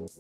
Hey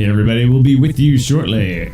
everybody, we'll be with you shortly.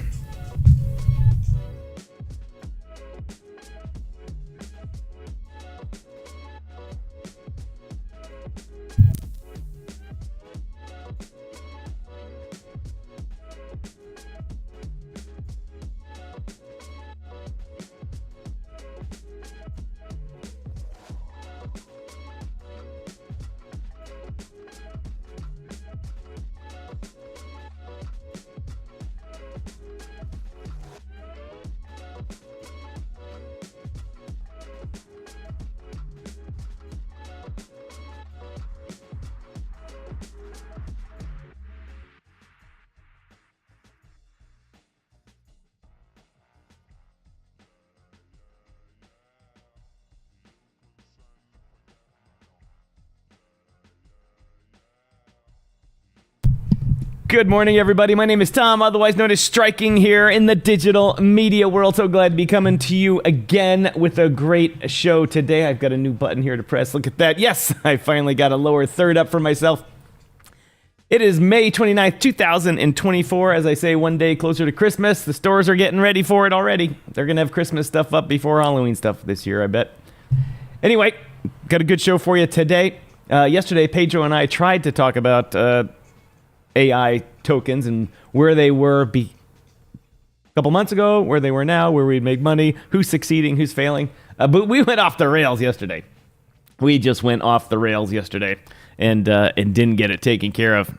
Good morning, everybody. My name is Tom, otherwise known as Striking, here in the digital media world. So glad to be coming to you again with a great show today. I've got a new button here to press. Look at that. Yes, I finally got a lower third up for myself. It is May 29th, 2024. As I say, one day closer to Christmas. The stores are getting ready for it already. They're going to have Christmas stuff up before Halloween stuff this year, I bet. Anyway, got a good show for you today. Yesterday, Pedro and I tried to talk about AI tokens and where they were a couple months ago, where they were now, where we'd make money, who's succeeding, who's failing. But we went off the rails yesterday. We just went off the rails yesterday and didn't get it taken care of.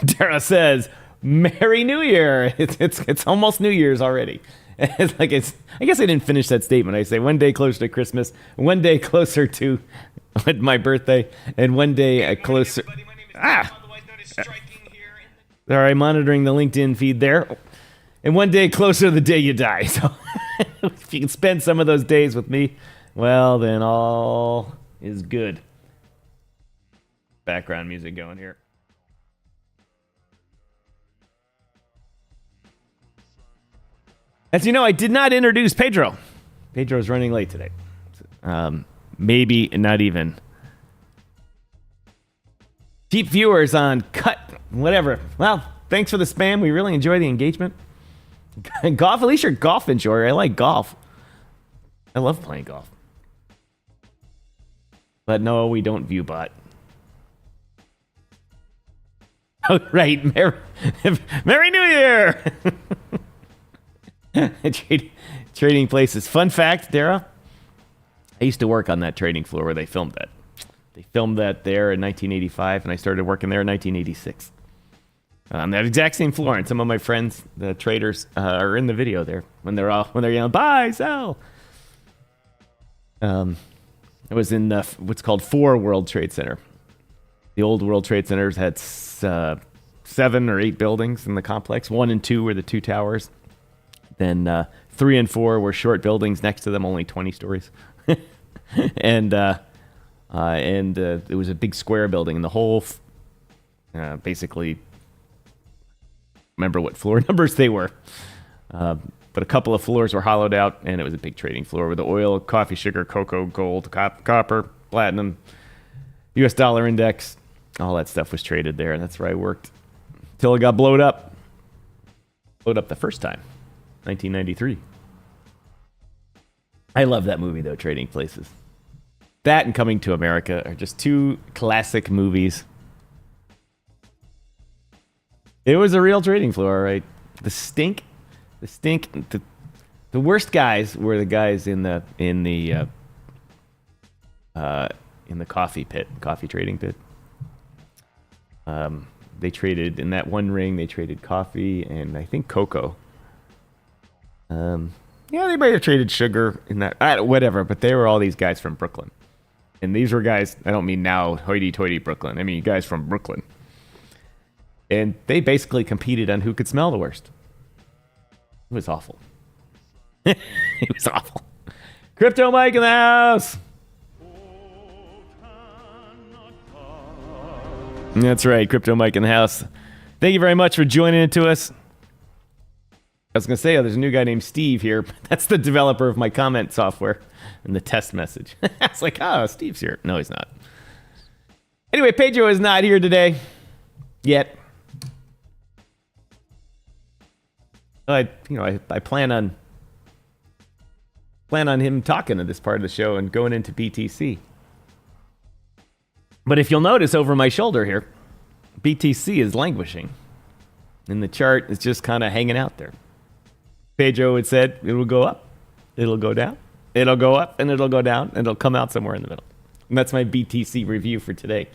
Dara says, "Merry New Year!" It's almost New Year's already. I guess I didn't finish that statement. I say one day closer to Christmas, one day closer to my birthday, and one day closer. All right, monitoring the LinkedIn feed there. And one day closer to the day you die. So if you can spend some of those days with me, well, then all is good. Background music going here. As you know, I did not introduce Pedro. Pedro's running late today. Maybe not even. Keep viewers on cut, whatever. Well, thanks for the spam. We really enjoy the engagement. Golf, at least you're a golf enjoyer. I like golf. I love playing golf. But no, we don't view bot. Oh, right. Merry New Year! Trading places. Fun fact, Dara. I used to work on that trading floor where they filmed that. They filmed that there in 1985, and I started working there in 1986. On that exact same floor, and some of my friends, the traders, are in the video there when they're yelling, buy, sell. It was in what's called 4 World Trade Center. The old World Trade Centers had 7 or 8 buildings in the complex. 1 and 2 were the 2 towers. Then 3 and 4 were short buildings next to them, only 20 stories. and it was a big square building, and the whole basically remember what floor numbers they were, but a couple of floors were hollowed out, and it was a big trading floor with the oil, coffee, sugar, cocoa, gold, copper, platinum, US dollar index, all that stuff was traded there, and that's where I worked till it got blowed up. Load up the first time, 1993. I love that movie, though, Trading Places. That and Coming to America are just two classic movies. It was a real trading floor, right? The worst guys were the guys in the coffee trading pit. They traded in that one ring. They traded coffee and I think cocoa. Yeah, they might have traded sugar in that, whatever. But they were all these guys from Brooklyn, and these were guys. I don't mean now hoity-toity Brooklyn. I mean guys from Brooklyn, and they basically competed on who could smell the worst. It was awful. It was awful. Crypto Mike in the house. That's right, Crypto Mike in the house. Thank you very much for joining it to us. I was going to say, there's a new guy named Steve here. That's the developer of my comment software and the test message. It's like, oh, Steve's here. No, he's not. Anyway, Pedro is not here today. Yet. I plan on him talking to this part of the show and going into BTC. But if you'll notice over my shoulder here, BTC is languishing. And the chart is just kind of hanging out there. Pedro had said it will go up, it'll go down, it'll go up, and it'll go down, and it'll come out somewhere in the middle. And that's my BTC review for today.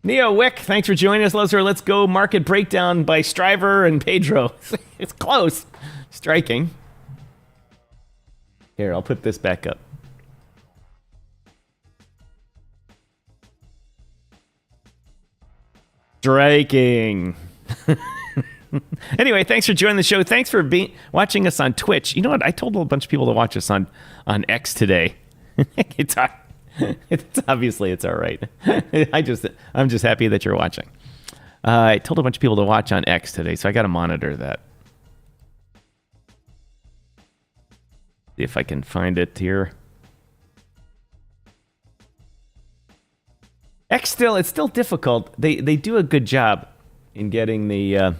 Neo Wick, thanks for joining us. Let's go market breakdown by Striver and Pedro. It's close. Striking. Here, I'll put this back up. Striking. Anyway, thanks for joining the show. Thanks for watching us on Twitch. You know what? I told a bunch of people to watch us on X today. It's obviously it's all right. I'm just happy that you're watching. I told a bunch of people to watch on X today, so I got to monitor that. See if I can find it here. X it's still difficult. They do a good job in getting the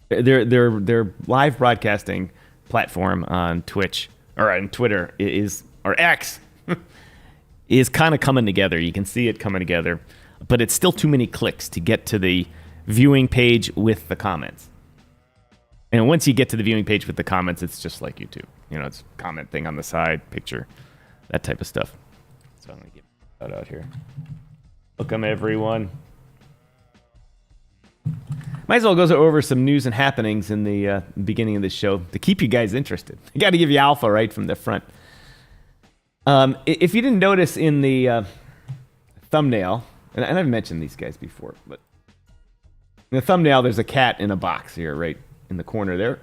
their live broadcasting platform on Twitch or on Twitter or X is kind of coming together. You can see it coming together, but it's still too many clicks to get to the viewing page with the comments. And once you get to the viewing page with the comments, it's just like YouTube. You know, it's comment thing on the side, picture, that type of stuff. So I'm gonna give a shout out here. Welcome, everyone. Might as well go over some news and happenings in the beginning of this show to keep you guys interested. I got to give you alpha right from the front. If you didn't notice in the thumbnail, and I've mentioned these guys before, but in the thumbnail, there's a cat in a box here, right in the corner there.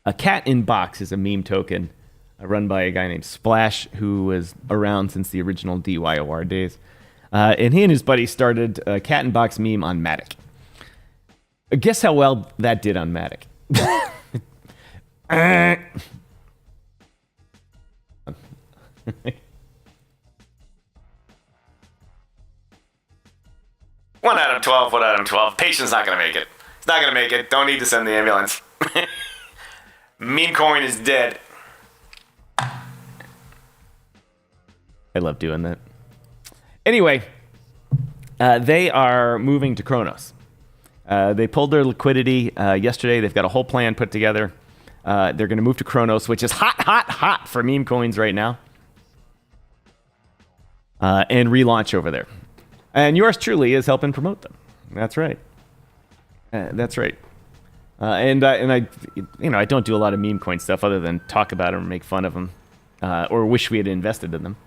A cat in box is a meme token run by a guy named Splash, who was around since the original DYOR days. And he and his buddy started a cat in box meme on Matic. Guess how well that did on Matic. One out of 12, 1 out of 12. Patient's not going to make it. It's not going to make it. Don't need to send the ambulance. Meme coin is dead. I love doing that. Anyway, they are moving to Kronos. They pulled their liquidity yesterday. They've got a whole plan put together. They're going to move to Kronos, which is hot for meme coins right now. And relaunch over there. And yours truly is helping promote them. That's right. That's right. And I don't do a lot of meme coin stuff other than talk about them or make fun of them, or wish we had invested in them.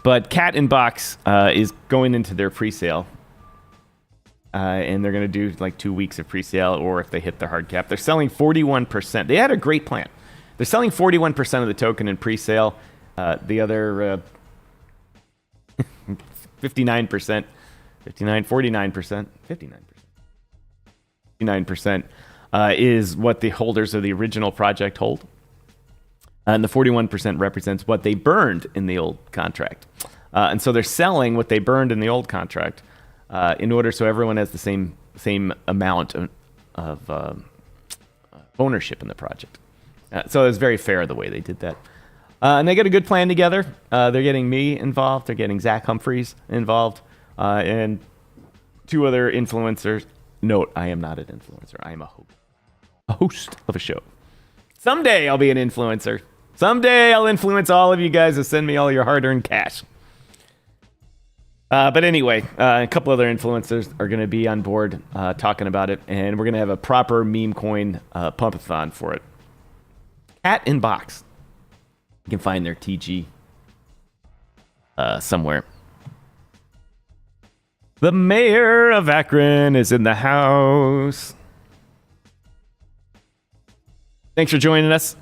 But Cat in Box is going into their pre-sale, and they're going to do like 2 weeks of pre-sale, or if they hit their hard cap, they're selling 41%. They had a great plan. They're selling 41% of the token in pre-sale. The other 59%, 49%, 59% is what the holders of the original project hold. And the 41% represents what they burned in the old contract. And so they're selling what they burned in the old contract in order so everyone has the same amount of ownership in the project. So it was very fair the way they did that. And they got a good plan together. They're getting me involved. They're getting Zach Humphreys involved. And 2 other influencers. Note, I am not an influencer. I am a host of a show. Someday I'll be an influencer. Someday I'll influence all of you guys to send me all your hard-earned cash. But anyway, a couple other influencers are going to be on board talking about it. And we're going to have a proper meme coin pump-a-thon for it. Cat in Box. You can find their TG somewhere. The mayor of Akron is in the house. Thanks for joining us.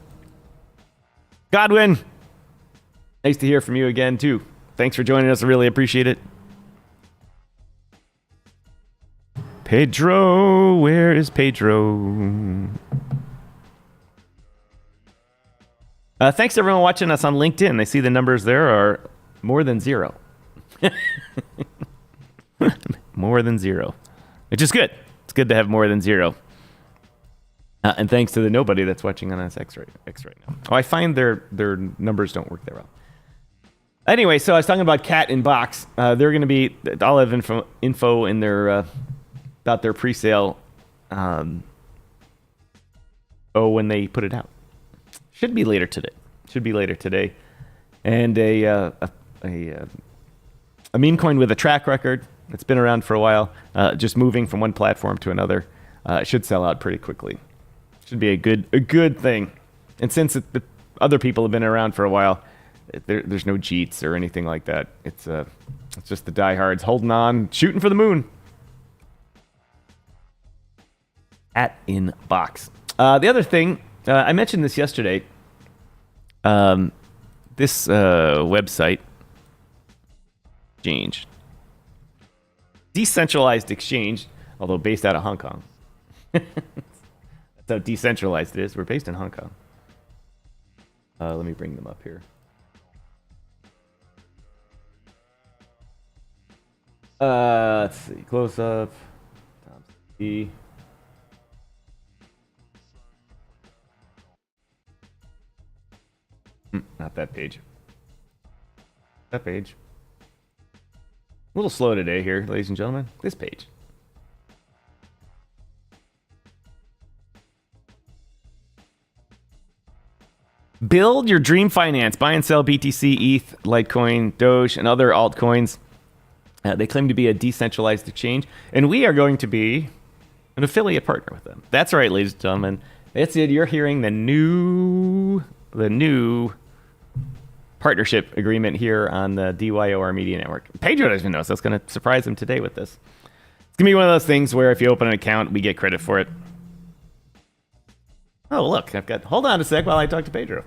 Godwin, nice to hear from you again, too. Thanks for joining us. I really appreciate it. Pedro, where is Pedro? Thanks to everyone watching us on LinkedIn. I see the numbers there are more than 0. More than 0, which is good. It's good to have more than 0. And thanks to the nobody that's watching on X right now. Oh, I find their numbers don't work that well. Anyway, so I was talking about Cat in Box. They're going to be, I'll have info in their about their pre-sale. When they put it out. Should be later today. And a meme coin with a track record. It's been around for a while. Just moving from one platform to another. It should sell out pretty quickly. Should be a good thing. And since the other people have been around for a while, there's no cheats or anything like that. It's just the diehards holding on, shooting for the moon. At in box. The other thing, I mentioned this yesterday. This website, exchange, decentralized exchange, although based out of Hong Kong. That's how decentralized it is. We're based in Hong Kong. Let me bring them up here. Let's see. Close up. Not that page. That page. A little slow today here, ladies and gentlemen. This page. Build your dream finance. Buy and sell BTC, ETH, Litecoin, Doge, and other altcoins. They claim to be a decentralized exchange, and we are going to be an affiliate partner with them. That's right, ladies and gentlemen. That's it. You're hearing the new partnership agreement here on the DYOR Media Network. Pedro doesn't know, so it's going to surprise him today with this. It's going to be one of those things where if you open an account, we get credit for it. Oh, look, hold on a sec while I talk to Pedro.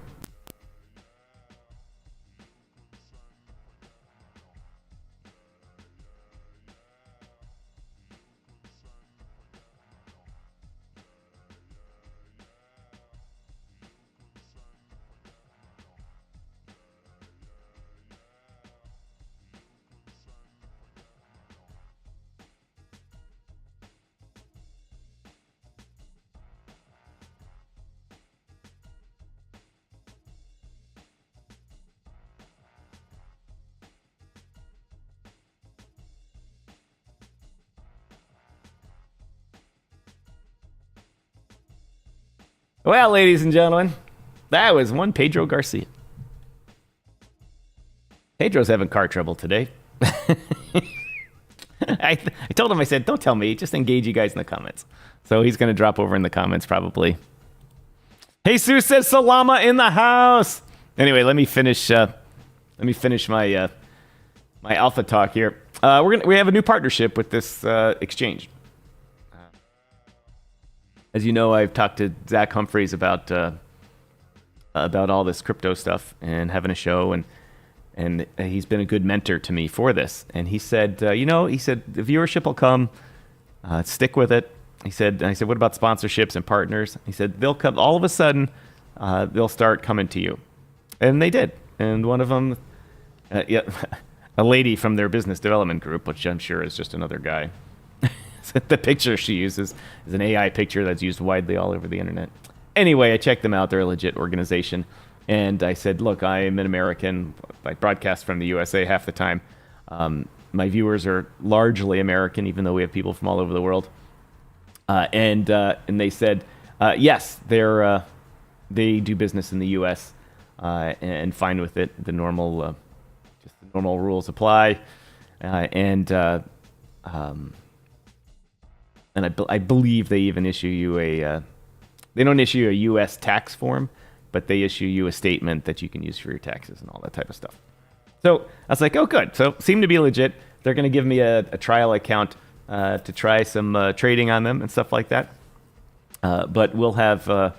Well, ladies and gentlemen, that was one Pedro Garcia. Pedro's having car trouble today. I told him, I said, don't tell me, just engage you guys in the comments. So he's going to drop over in the comments probably. Jesus says Salama in the house. Anyway, let me finish my my alpha talk here. We have a new partnership with this exchange. As you know, I've talked to Zach Humphreys about all this crypto stuff and having a show, and he's been a good mentor to me for this. And he said, the viewership will come. Stick with it. I said, what about sponsorships and partners? He said, they'll come all of a sudden. They'll start coming to you, and they did. And one of them, a lady from their business development group, which I'm sure is just another guy. The picture she uses is an AI picture that's used widely all over the internet. Anyway, I checked them out. They're a legit organization. And I said, look, I am an American. I broadcast from the USA half the time. My viewers are largely American, even though we have people from all over the world. And they said, yes, they do business in the U.S. And fine with it. The normal rules apply. And I believe they even issue you they don't issue a U.S. tax form, but they issue you a statement that you can use for your taxes and all that type of stuff. So I was like, oh, good. So seem to be legit. They're going to give me a trial account to try some trading on them and stuff like that. But we'll have a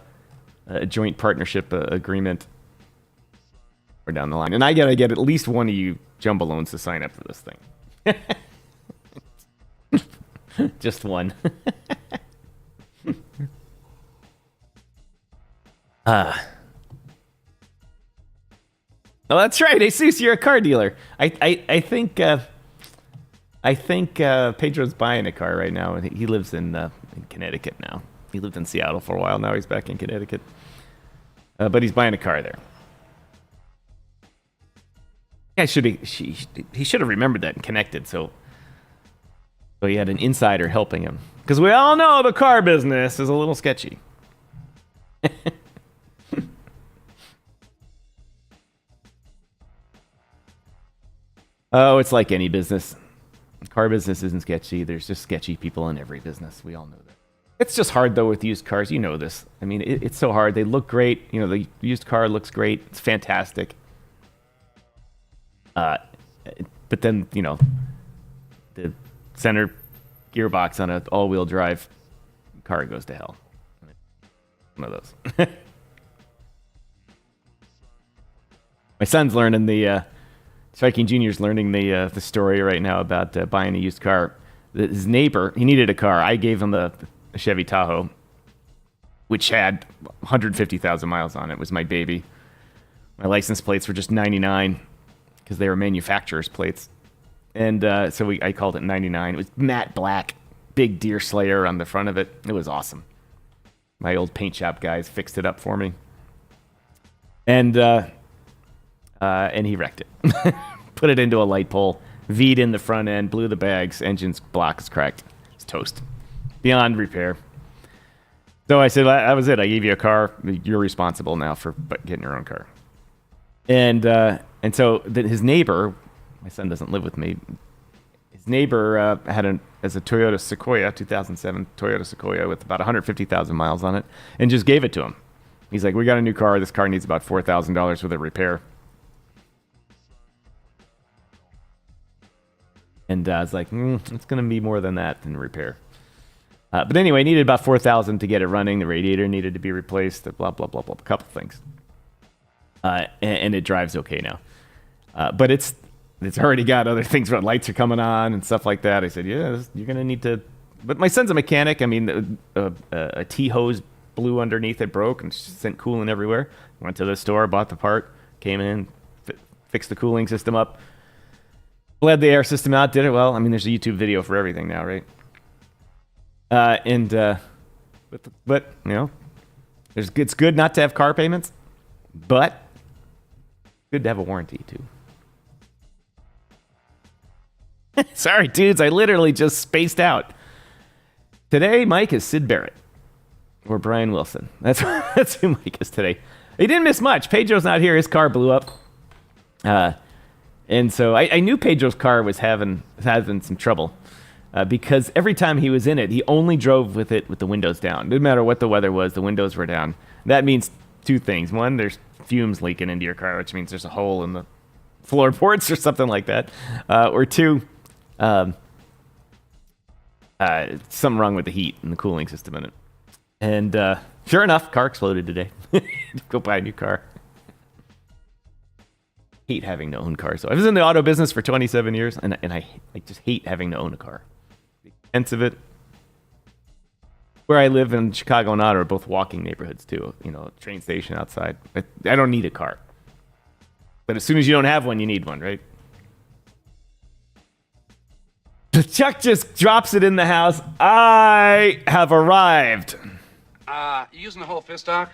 joint partnership agreement or down the line. And I got to get at least one of you jumbo loans to sign up for this thing. Just one. Oh, that's right. Jesus, you're a car dealer. I think Pedro's buying a car right now. He lives in Connecticut now. He lived in Seattle for a while. Now he's back in Connecticut. But he's buying a car there. He should have remembered that and connected. So he had an insider helping him. Because we all know the car business is a little sketchy. Oh, it's like any business. Car business isn't sketchy. There's just sketchy people in every business. We all know that. It's just hard, though, with used cars. You know this. I mean, it's so hard. They look great. The used car looks great. It's fantastic. But then, the center gearbox on an all-wheel drive car goes to hell. One of those. My son's learning Striking Jr.'s learning the story right now about buying a used car. His neighbor, he needed a car. I gave him a Chevy Tahoe, which had 150,000 miles on it. It was my baby. My license plates were just 99 because they were manufacturer's plates. And so I called it 99. It was matte black, big deer slayer on the front of it. It was awesome. My old paint shop guys fixed it up for me. And he wrecked it. Put it into a light pole, V'd in the front end, blew the bags, engine's block is cracked. It's toast. Beyond repair. So I said, that was it. I gave you a car. You're responsible now for getting your own car. And so his neighbor, my son doesn't live with me, his neighbor had a Toyota Sequoia, 2007 Toyota Sequoia with about 150,000 miles on it, and just gave it to him. He's like, we got a new car. This car needs about $4,000 worth of repair. And I was like, it's going to be more than that in repair. But anyway, needed about $4,000 to get it running. The radiator needed to be replaced. Blah, blah, blah, blah. A couple things. And it drives okay now. But it's already got other things where lights are coming on and stuff like that. I said, yeah, you're going to need to... But my son's a mechanic. I mean, a T-hose blew underneath it, broke, and sent coolant everywhere. Went to the store, bought the part, came in, fixed the cooling system up. Bled the air system out, did it well. I mean, there's a YouTube video for everything now, right? But it's good not to have car payments, but good to have a warranty too. Sorry, dudes, I literally just spaced out. Today, Mike is Sid Barrett or Brian Wilson. That's who Mike is today. He didn't miss much. Pedro's not here. His car blew up. And so I knew Pedro's car was having some trouble because every time he was in it, he only drove with the windows down. Didn't matter what the weather was, the windows were down. That means two things. One, there's fumes leaking into your car, which means there's a hole in the floorboards or something like that. Or two, something wrong with the heat and the cooling system in it. And sure enough, car exploded today. Go buy a new car. Hate having to own cars. So I was in the auto business for 27 years, and I just hate having to own a car. The expense of it. Where I live in Chicago and Ottawa are both walking neighborhoods too. Train station outside. I don't need a car. But as soon as you don't have one, you need one, right? Chuck just drops it in the house. I have arrived. You using the whole fist doc?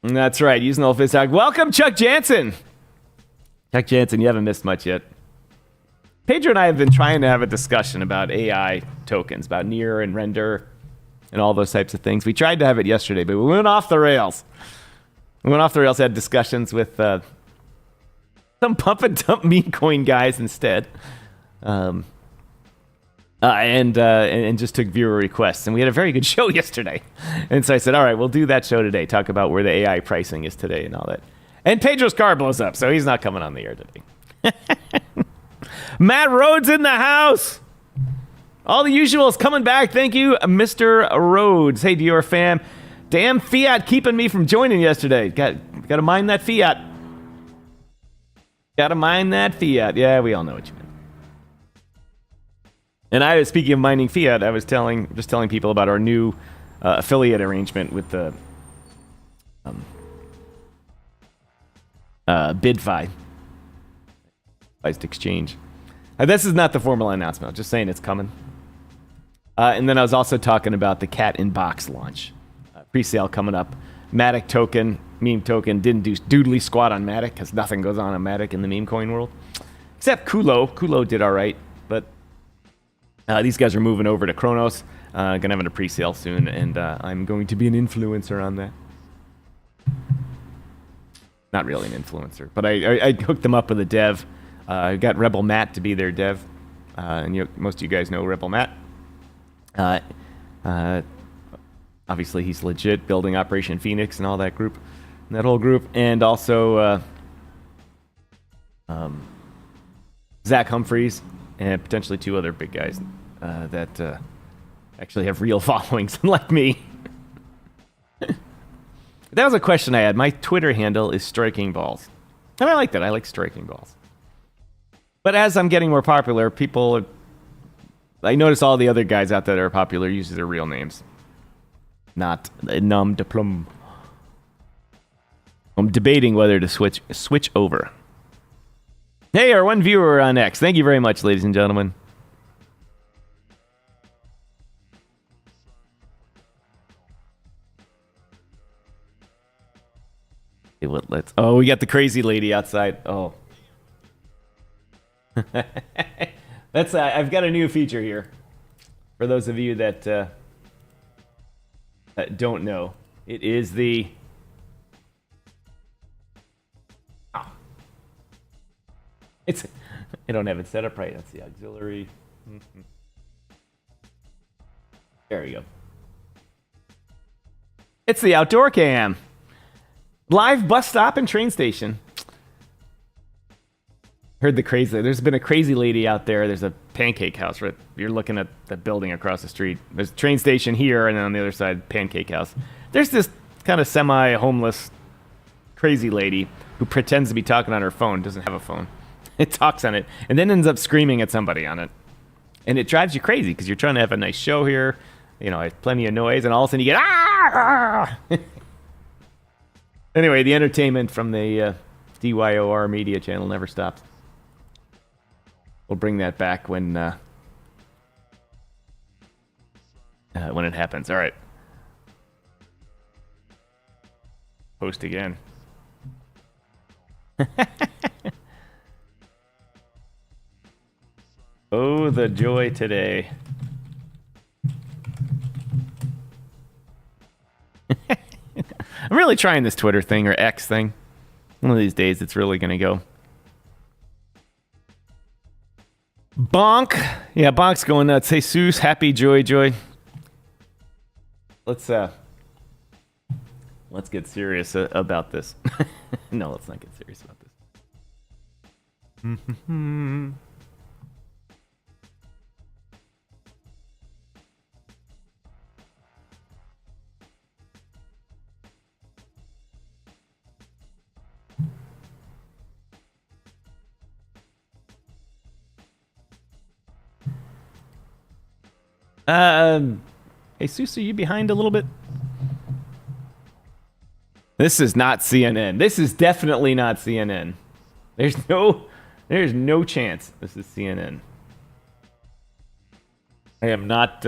That's right, using the whole fist doc. Welcome, Chuck Jansen. Chuck Jansen, you haven't missed much yet. Pedro and I have been trying to have a discussion about AI tokens, about near and render and all those types of things. We tried to have it yesterday, but we went off the rails. Had discussions with some pump and dump meme coin guys instead. And just took viewer requests. And we had a very good show yesterday. And so I said, all right, we'll do that show today. Talk about where the AI pricing is today and all that. And Pedro's car blows up, so he's not coming on the air today. Matt Rhodes in the house. All the usuals coming back. Thank you, Mr. Rhodes. Hey, DYOR fam. Damn fiat keeping me from joining yesterday. Got to mind that fiat. Got to mind that fiat. Yeah, we all know what you mean. And I was speaking of mining fiat. I was just telling people about our new affiliate arrangement with the BidFi, exchange. This is not the formal announcement. I'm just saying it's coming. And then I was also talking about the Cat in Box launch. Pre-sale coming up. Matic token, meme token, didn't do doodly squat on Matic because nothing goes on Matic in the meme coin world. Except Kulo. Kulo did all right. But these guys are moving over to Kronos. Going to have a pre-sale soon. And I'm going to be an influencer on that. Not really an influencer. But I hooked them up with a dev. I got Rebel Matt to be their dev. And most of you guys know Rebel Matt. Obviously, he's legit, building Operation Phoenix and all that group, that whole group, and also Zach Humphreys and potentially two other big guys that actually have real followings, unlike me. That was a question I had. My Twitter handle is Striking Balls, and I like that. I like Striking Balls. But as I'm getting more popular, I notice all the other guys out there that are popular use their real names. Not nom de plume. I'm debating whether to switch over. Hey, our one viewer on X. Thank you very much, ladies and gentlemen. Oh, we got the crazy lady outside. Oh. That's I've got a new feature here. For those of you that don't know, it is the I don't have it set up right. That's the auxiliary. There we go. It's the outdoor cam. Live bus stop and train station. Heard the crazy. There's been a crazy lady out there. There's a pancake house, right? You're looking at the building across the street. There's a train station here, and then on the other side, pancake house. There's this kind of semi-homeless crazy lady who pretends to be talking on her phone, doesn't have a phone. It talks on it, and then ends up screaming at somebody on it. And it drives you crazy because you're trying to have a nice show here, plenty of noise, and all of a sudden you get ah! Anyway, the entertainment from the DYOR Media channel never stops. We'll bring that back when it happens. All right. Post again. Oh, the joy today. I'm really trying this Twitter thing or X thing. One of these days, it's really going to go. Bonk. Yeah, Bonk's going nuts. Jesus, happy joy. Let's get serious about this. No, let's not get serious about this. Hey, Susu, you behind a little bit? This is not CNN. This is definitely not CNN. There's no chance this is CNN. I am not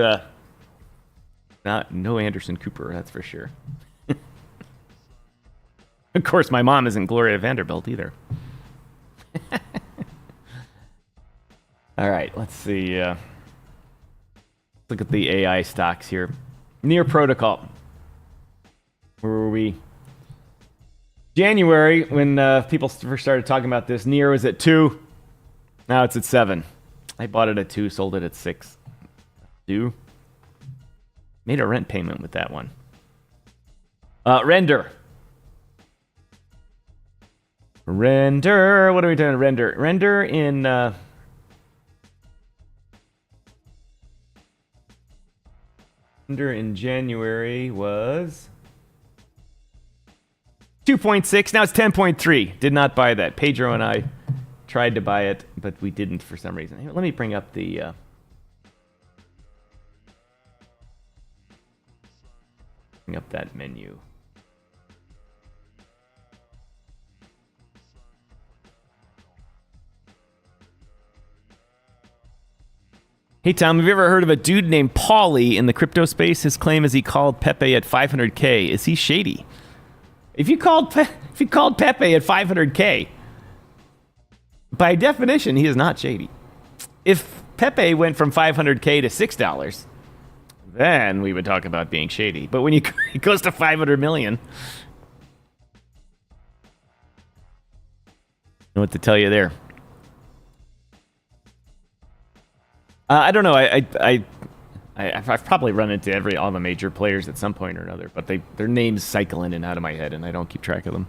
no Anderson Cooper, that's for sure. Of course, my mom isn't Gloria Vanderbilt either. All right, let's see. Look at the AI stocks here. Near Protocol. Where were we? January, when people first started talking about this, Near was at 2. Now it's at 7. I bought it at 2, sold it at 6. Do. Made a rent payment with that one. Render. Render. What are we doing? Render. Render in... Render in January was... 2.6. Now it's 10.3. Did not buy that. Pedro and I tried to buy it, but we didn't for some reason. Here, let me bring up the... bring up that menu. Hey Tom, have you ever heard of a dude named Paulie in the crypto space? His claim is he called Pepe at 500K. Is he shady? If you called Pepe at 500K, by definition, he is not shady. If Pepe went from 500K to $6, then we would talk about being shady. But when it goes to 500 million, I don't know what to tell you there. I don't know. I've probably run into all the major players at some point or another, but their names cycle in and out of my head, and I don't keep track of them.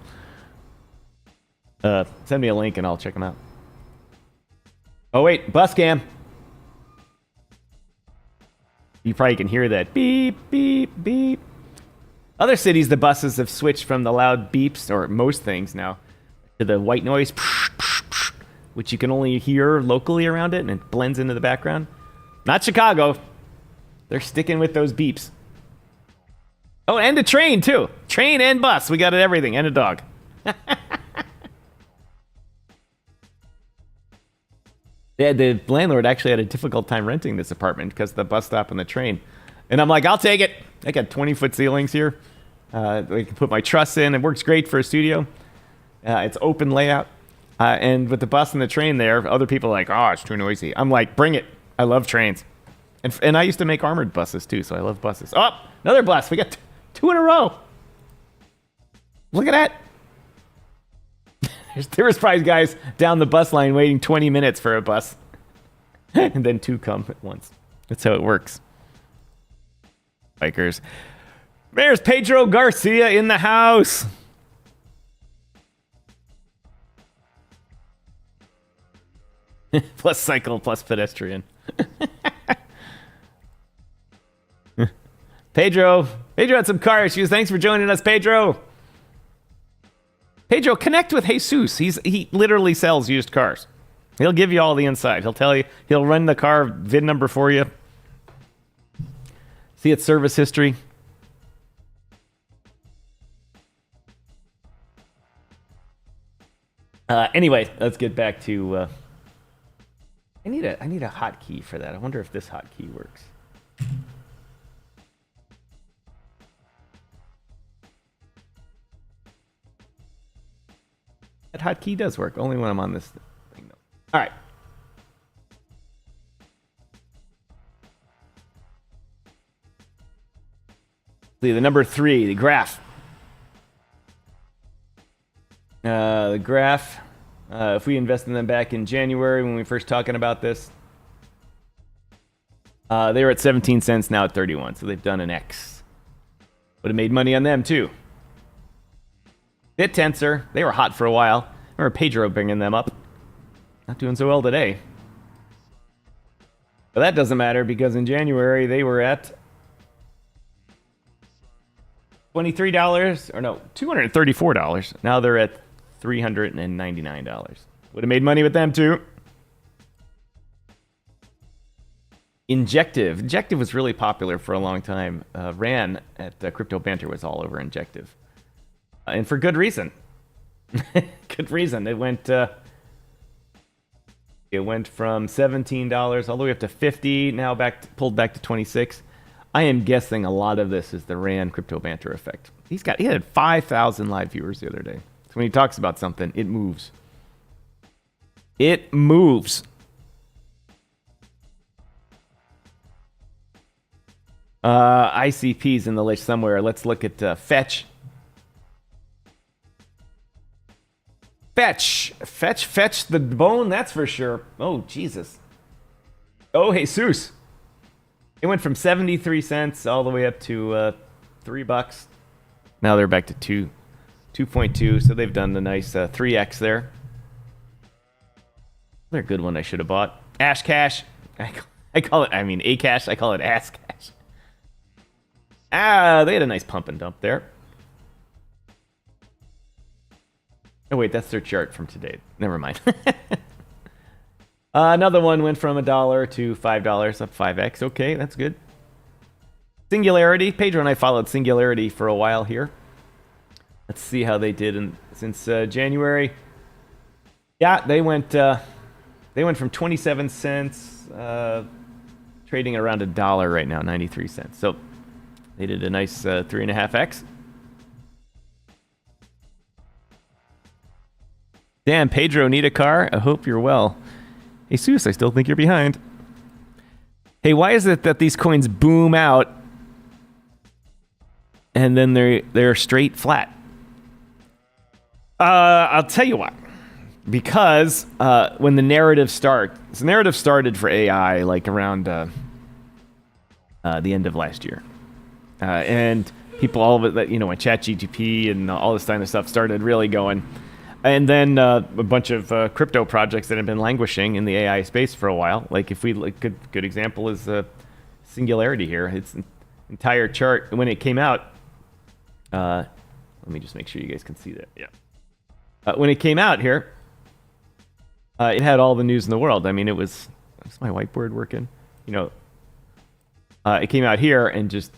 Send me a link and I'll check them out. Oh wait, bus cam. You probably can hear that beep, beep, beep. Other cities, the buses have switched from the loud beeps, or most things now, to the white noise, which you can only hear locally around it, and it blends into the background. Not Chicago. They're sticking with those beeps. Oh, and a train, too. Train and bus. We got it, everything. And a dog. Yeah, the landlord actually had a difficult time renting this apartment because of the bus stop and the train. And I'm like, I'll take it. I got 20-foot ceilings here. I can put my truss in. It works great for a studio. It's open layout. And with the bus and the train there, other people are like, oh, it's too noisy. I'm like, bring it. I love trains. And I used to make armored buses, too, so I love buses. Oh, another bus. We got two in a row. Look at that. There was probably guys down the bus line waiting 20 minutes for a bus. And then 2 come at once. That's how it works. Bikers. There's Pedro Garcia in the house. Plus cycle, plus pedestrian. Pedro had some car issues. Thanks for joining us, Pedro. Pedro, connect with Jesus. He literally sells used cars. He'll give you all the inside. He'll tell you. He'll run the car VIN number for you. See its service history. Anyway, let's get back to. I need a hotkey for that. I wonder if this hotkey works. That hotkey does work, only when I'm on this thing, though. All right. See, the number 3, the graph. The graph, if we invest in them back in January when we were first talking about this, they were at 17 cents, now at 31, so they've done an X. Would have made money on them, too. BitTensor, they were hot for a while. I remember Pedro bringing them up. Not doing so well today. But that doesn't matter because in January they were at $23, or no, $234. Now they're at $399. Would have made money with them too. Injective. Injective was really popular for a long time. Ran at Crypto Banter was all over Injective. And for good reason. Good reason. It went It went from $17 all the way up to $50. Now pulled back to 26. I am guessing a lot of this is the Rand crypto banter effect. He had 5,000 live viewers the other day. So when he talks about something, it moves. It moves. ICP's in the list somewhere. Let's look at Fetch. Fetch the bone, that's for sure. Oh, Jesus. Oh, Jesus. It went from 73 cents all the way up to $3. Now they're back to 2.2, so they've done the nice 3x there. Another good one I should have bought. Ash Cash. I call it, A-Cash. I call it Ass Cash. They had a nice pump and dump there. Oh, wait, that's their chart from today. Never mind. Another one went from $1 to $5, up 5x. Okay, that's good. Singularity. Pedro and I followed Singularity for a while here. Let's see how they did since January. Yeah, they went from 27 cents, trading around $1 right now, 93 cents. So they did a nice 3.5x. Damn, Pedro, need a car? I hope you're well. Jesus, I still think you're behind. Hey, why is it that these coins boom out and then they're straight flat? I'll tell you why. Because when the narrative started for AI like around the end of last year, and people, all of it, when ChatGPT and all this kind of stuff started really going. And then a bunch of crypto projects that have been languishing in the AI space for a while. Like if we good example is Singularity here. Its entire chart when it came out. Let me just make sure you guys can see that. Yeah. When it came out here, it had all the news in the world. I mean, is my whiteboard working? It came out here and just.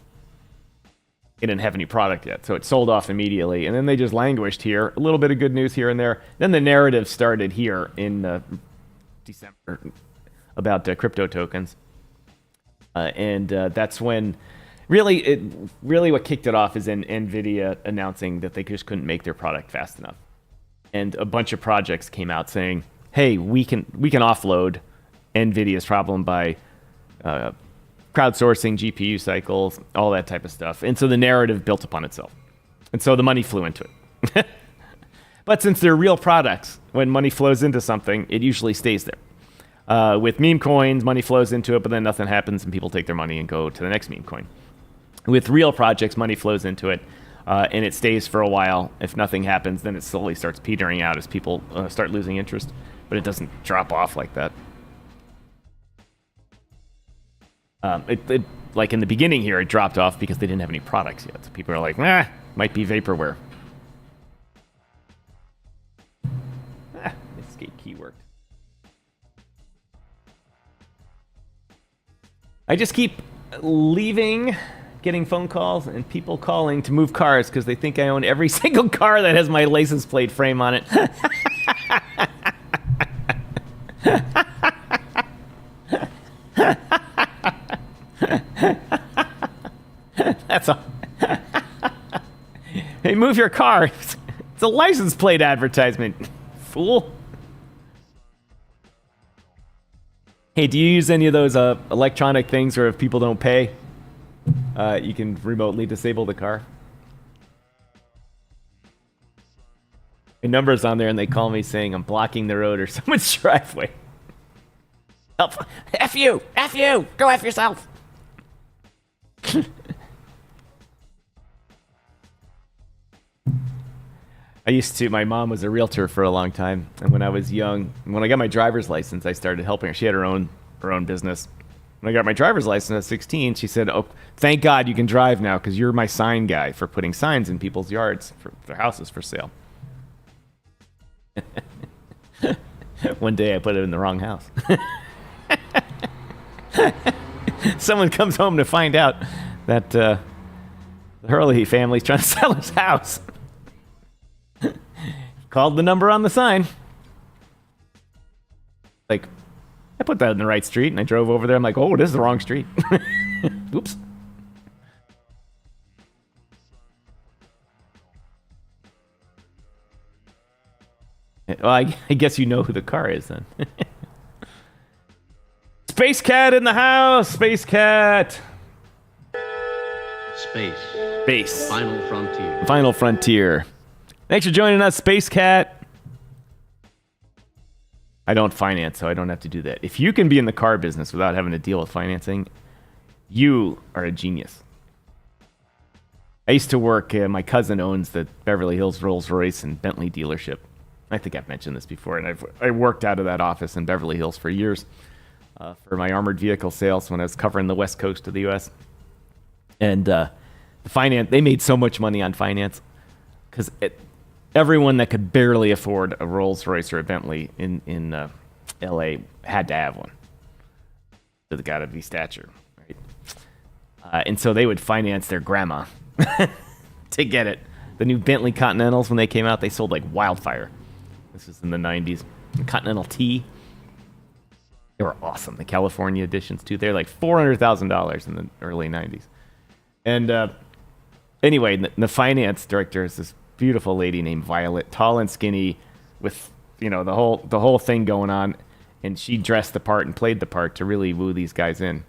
It didn't have any product yet, so it sold off immediately. And then they just languished here. A little bit of good news here and there. Then the narrative started here in December about crypto tokens. And that's when really what kicked it off is NVIDIA announcing that they just couldn't make their product fast enough. And a bunch of projects came out saying, hey, we can offload NVIDIA's problem by crowdsourcing, GPU cycles, all that type of stuff. And so the narrative built upon itself. And so the money flew into it. But since they're real products, when money flows into something, it usually stays there. With meme coins, money flows into it, but then nothing happens and people take their money and go to the next meme coin. With real projects, money flows into it and it stays for a while. If nothing happens, then it slowly starts petering out as people start losing interest. But it doesn't drop off like that. It like in the beginning here, it dropped off because they didn't have any products yet. So people are like, might be vaporware. Escape key worked. I just keep getting phone calls and people calling to move cars because they think I own every single car that has my license plate frame on it. That's all. Hey, move your car. It's a license plate advertisement, fool. Hey, do you use any of those electronic things where if people don't pay, you can remotely disable the car? My number's on there and they call me saying I'm blocking the road or someone's driveway. Help. F you! F you! Go F yourself! My mom was a realtor for a long time, and when I was young, when I got my driver's license, I started helping her. She had her own business. When I got my driver's license at 16, she said, "Oh, thank God you can drive now, because you're my sign guy for putting signs in people's yards for their houses for sale." One day I put it in the wrong house. Someone comes home to find out that the Herlihy family's trying to sell his house. Called the number on the sign. Like, I put that in the right street, and I drove over there. I'm like, oh, this is the wrong street. Oops. Well, I guess you know who the car is then. Space Cat in the house! Space Cat! Space. Final frontier. Final frontier. Thanks for joining us, Space Cat. I don't finance, so I don't have to do that. If you can be in the car business without having to deal with financing, you are a genius. I used to work, my cousin owns the Beverly Hills Rolls-Royce and Bentley dealership. I think I've mentioned this before, and I worked out of that office in Beverly Hills for years for my armored vehicle sales when I was covering the west coast of the U.S. And they made so much money on finance because everyone that could barely afford a Rolls-Royce or a Bentley in L.A. had to have one. So they got to be stature, right? And so they would finance their grandma to get it. The new Bentley Continentals, when they came out, they sold like wildfire. This is in the 90s. The Continental T. They were awesome. The California editions, too. They're like $400,000 in the early 90s. And anyway, the finance director is this beautiful lady named Violet, tall and skinny, with the whole thing going on. And she dressed the part and played the part to really woo these guys in.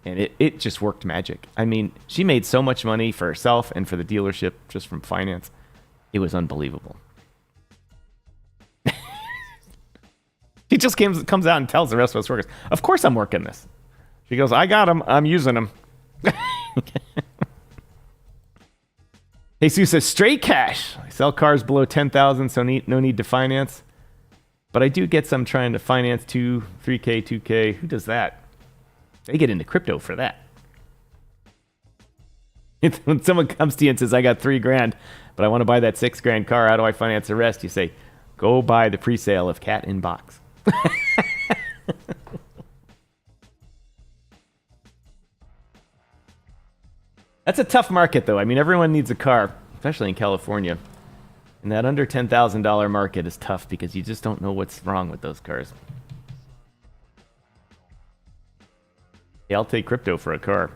And it just worked magic. I mean, she made so much money for herself and for the dealership just from finance. It was unbelievable. He just comes out and tells the rest of us workers, of course I'm working this. She goes, I got them. I'm using them. Jesus says, straight cash. I sell cars below 10,000, so no need to finance. But I do get some trying to finance 2, 3K, 2K. Who does that? They get into crypto for that. When someone comes to you and says, I got $3,000, but I want to buy that $6,000 car, how do I finance the rest? You say, go buy the pre-sale of Cat in Box. That's a tough market, though. I mean, everyone needs a car, especially in California. And that under $10,000 market is tough because you just don't know what's wrong with those cars. Yeah, I'll take crypto for a car.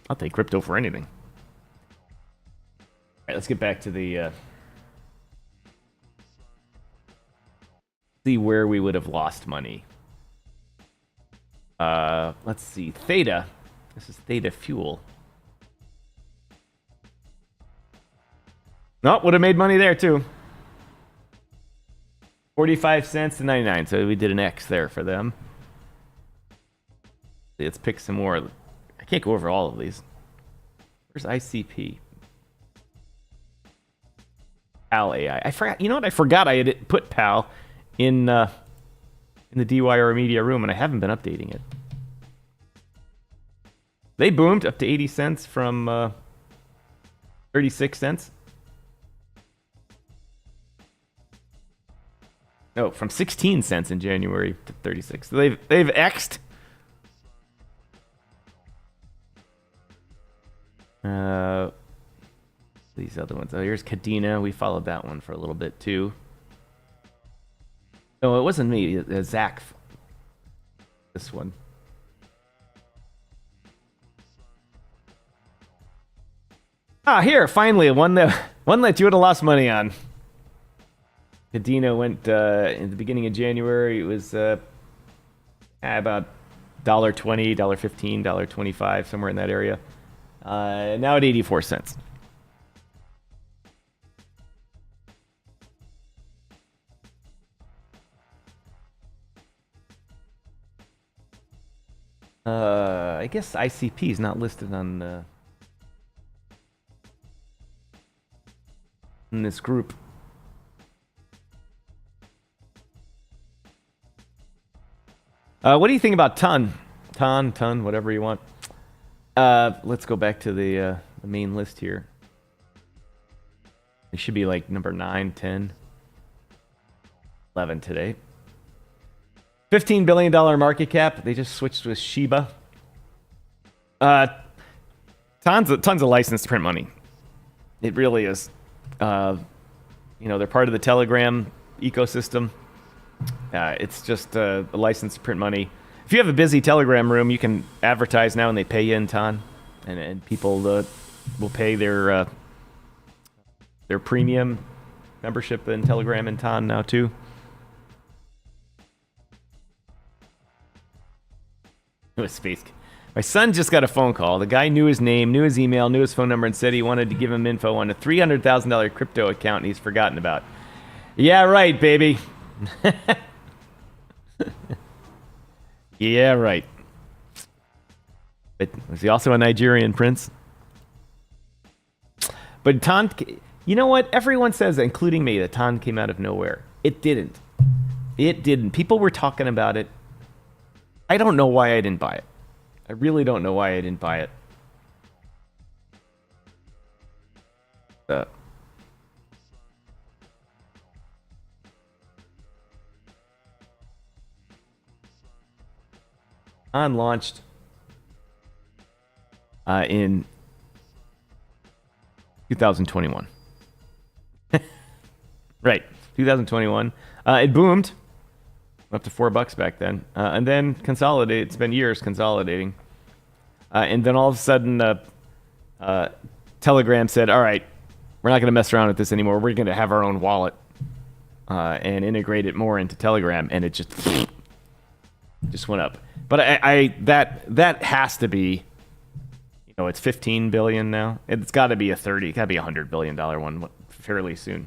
I'll take crypto for anything. All right, let's get back to the... see where we would have lost money. Let's see. Theta. This is Theta Fuel. No, would have made money there too. 45 cents to 99. So we did an X there for them. Let's pick some more. I can't go over all of these. Where's ICP? PAL AI. I forgot. You know what? I forgot I had put PAL in the DYOR Media room, and I haven't been updating it. They boomed up to 80 cents from 36 cents. No, from 16 cents in January to 36. So they've X'd. These other ones. Oh, here's Cadena. We followed that one for a little bit too. No, it wasn't me. Zach. This one. Ah, here, finally, one that you would have lost money on. Cadena went in the beginning of January. It was about $1.20, $1.15, $1.25, somewhere in that area. Now at 84 cents. I guess ICP is not listed on in this group. What do you think about Ton, whatever you want? Let's go back to the main list here. It should be like number 9, 10, 11 today. $15 billion market cap. They just switched with Shiba. Tons of license to print money. It really is. They're part of the Telegram ecosystem. It's just a license to print money. If you have a busy Telegram room, you can advertise now and they pay you in Ton. And people will pay their premium membership in Telegram in Ton now too. It was space. My son just got a phone call. The guy knew his name, knew his email, knew his phone number, and said he wanted to give him info on a $300,000 crypto account he's forgotten about. Yeah, right, baby. Yeah, right. But was he also a Nigerian prince? But Ton, you know what? Everyone says, including me, that Ton came out of nowhere. It didn't. It didn't. People were talking about it. I don't know why I didn't buy it. I really don't know why I didn't buy it. Ton launched in 2021. Right, 2021. It boomed up to $4 back then, and then consolidated. It's been years consolidating, and then all of a sudden, Telegram said, "All right, we're not going to mess around with this anymore. We're going to have our own wallet and integrate it more into Telegram," and it just went up. But that has to be, you know, it's 15 billion now. It's got to be it's got to be $100 billion one fairly soon.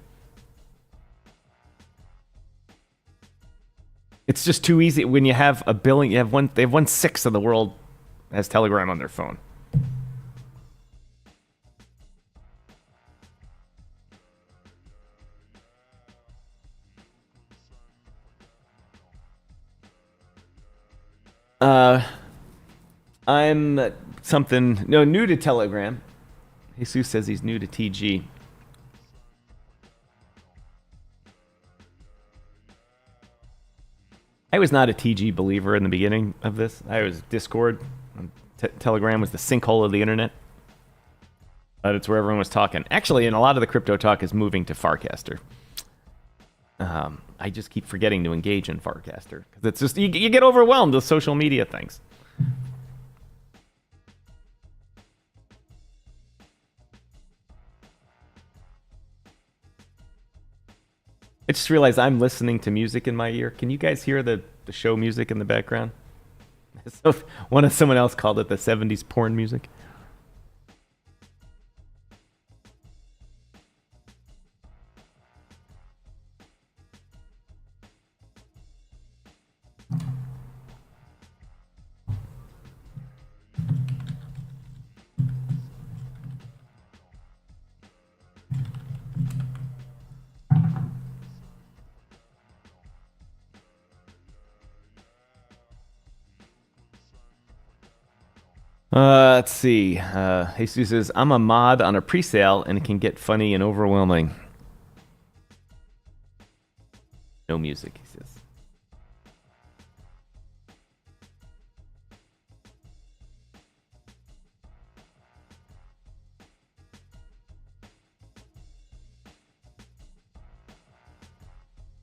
It's just too easy when you have a billion. They have 1/6 of the world has Telegram on their phone. I'm new to Telegram. Jesus says he's new to TG. I was not a TG believer in the beginning of this. I was Discord. Telegram was the sinkhole of the internet. But it's where everyone was talking. Actually, and a lot of the crypto talk is moving to Farcaster. I just keep forgetting to engage in Farcaster. Because it's just, you get overwhelmed with social media things. I just realized I'm listening to music in my ear. Can you guys hear the show music in the background? So someone else called it the 70s porn music. Let's see. Jesus says, I'm a mod on a presale and it can get funny and overwhelming. No music, he says.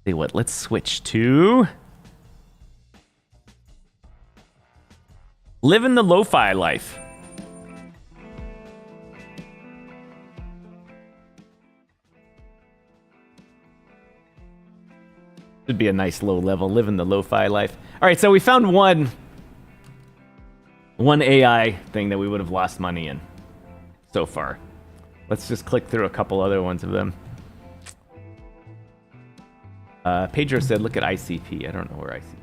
Say what? Let's switch to living the lo-fi life. Should be a nice low level, living the lo-fi life. All right, so we found one AI thing that we would have lost money in so far. Let's just click through a couple other ones of them. Pedro said, look at ICP. I don't know where ICP is.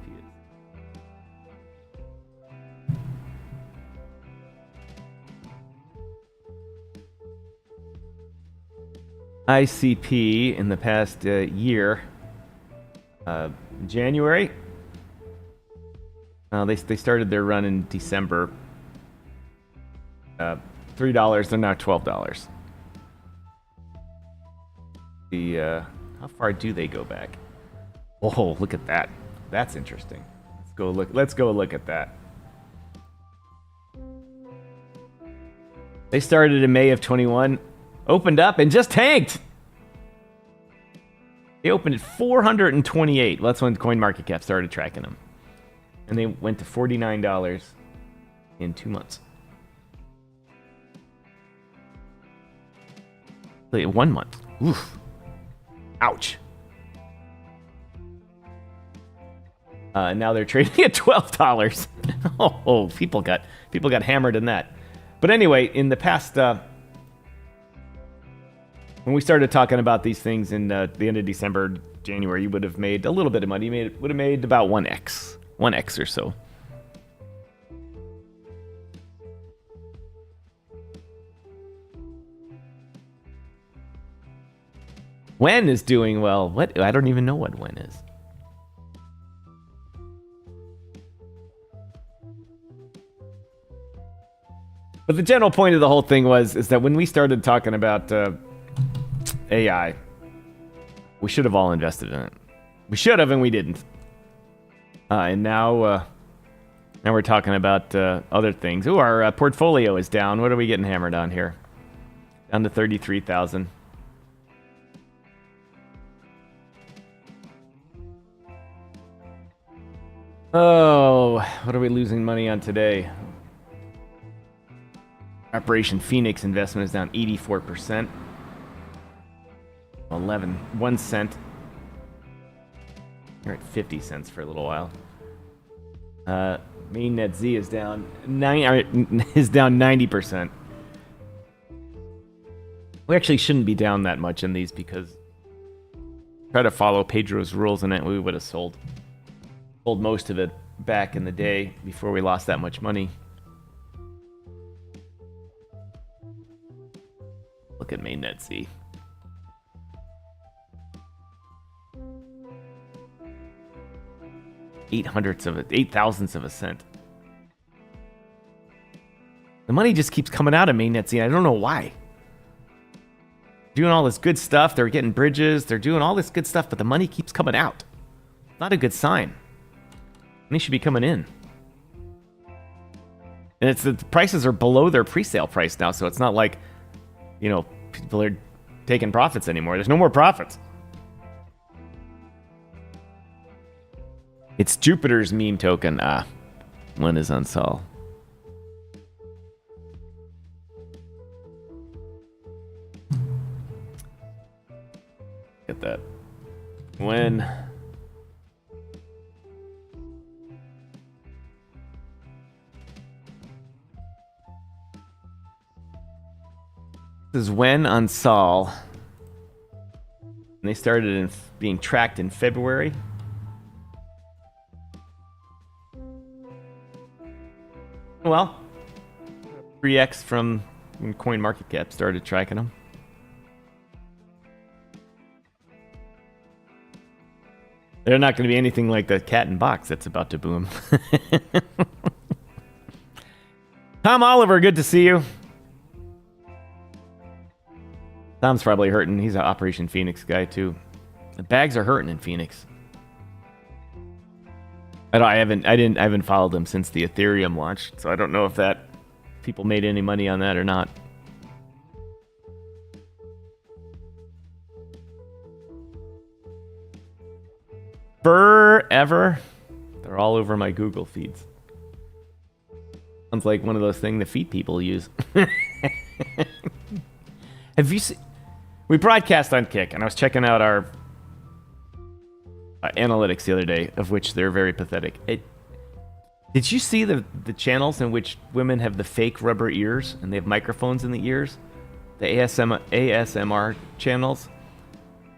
ICP in the past year, January. They started their run in December. $3. They're now $12. How far do they go back? Oh, look at that. That's interesting. Let's go look at that. They started in May of 21. Opened up and just tanked. They opened at 428. Well, that's when CoinMarketCap started tracking them. And they went to $49 in 2 months. 1 month. Oof. Ouch. Now they're trading at $12. Oh, people got hammered in that. But anyway, in the past, when we started talking about these things in the end of December, January, you would have made a little bit of money. You would have made about 1x or so. Wen is doing well. What? I don't even know what Wen is. But the general point of the whole thing is that when we started talking about AI, we should have all invested in it. We should have, and we didn't. And now we're talking about other things. Ooh, our portfolio is down. What are we getting hammered on here? Down to 33,000. Oh, what are we losing money on today? Operation Phoenix investment is down 84%. 1 cent. You're at 50 cents for a little while. Mainnet Z is down 90%. We actually shouldn't be down that much in these because try to follow Pedro's rules in it, we would have sold most of it back in the day before we lost that much money. Look at mainnet Z. Eight thousandths of a cent. The money just keeps coming out of mainnet Z. I don't know why. Doing all this good stuff. They're getting bridges. They're doing all this good stuff, but the money keeps coming out. Not a good sign. Money should be coming in. And the prices are below their pre-sale price now, so it's not like, people are taking profits anymore. There's no more profits. It's Jupiter's meme token. One is on Sol. Get that. When this is when on Sol. And they started being tracked in February. Well, 3x from when CoinMarketCap started tracking them. They're not going to be anything like the cat and box that's about to boom. Tom Oliver, good to see you. Tom's probably hurting. He's an Operation Phoenix guy too. The bags are hurting in Phoenix. I haven't followed them since the Ethereum launch, so I don't know if people made any money on that or not. Forever. They're all over my Google feeds. Sounds like one of those things the feed people use. Have you seen? We broadcast on Kick, and I was checking out our analytics the other day, of which they're very pathetic. Did you see the channels in which women have the fake rubber ears and they have microphones in the ears? The ASMR channels?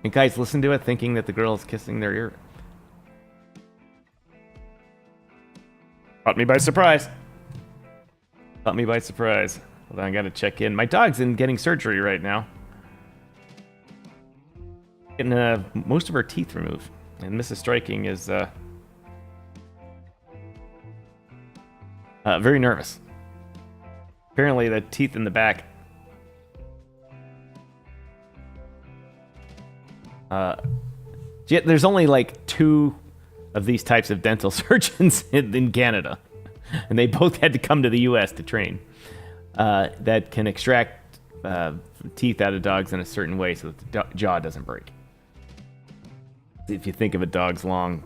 And guys listen to it thinking that the girl is kissing their ear. Caught me by surprise. Hold on, I gotta check in. My dog's getting surgery right now. Getting most of her teeth removed. And Mrs. Striking is very nervous. Apparently the teeth in the back there's only like 2 of these types of dental surgeons in Canada. And they both had to come to the US to train. That can extract teeth out of dogs in a certain way so that the jaw doesn't break. If you think of a dog's long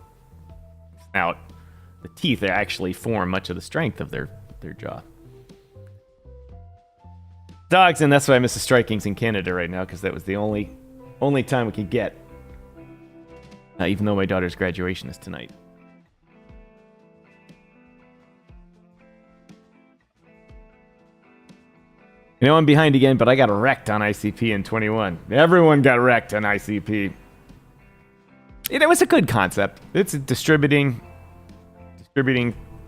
snout, the teeth actually form much of the strength of their jaw. Dogs, and that's why Mrs. Striking's in Canada right now, because that was the only time we could get. Even though my daughter's graduation is tonight. You know, I'm behind again, but I got wrecked on ICP in 21. Everyone got wrecked on ICP. It was a good concept. It's distributing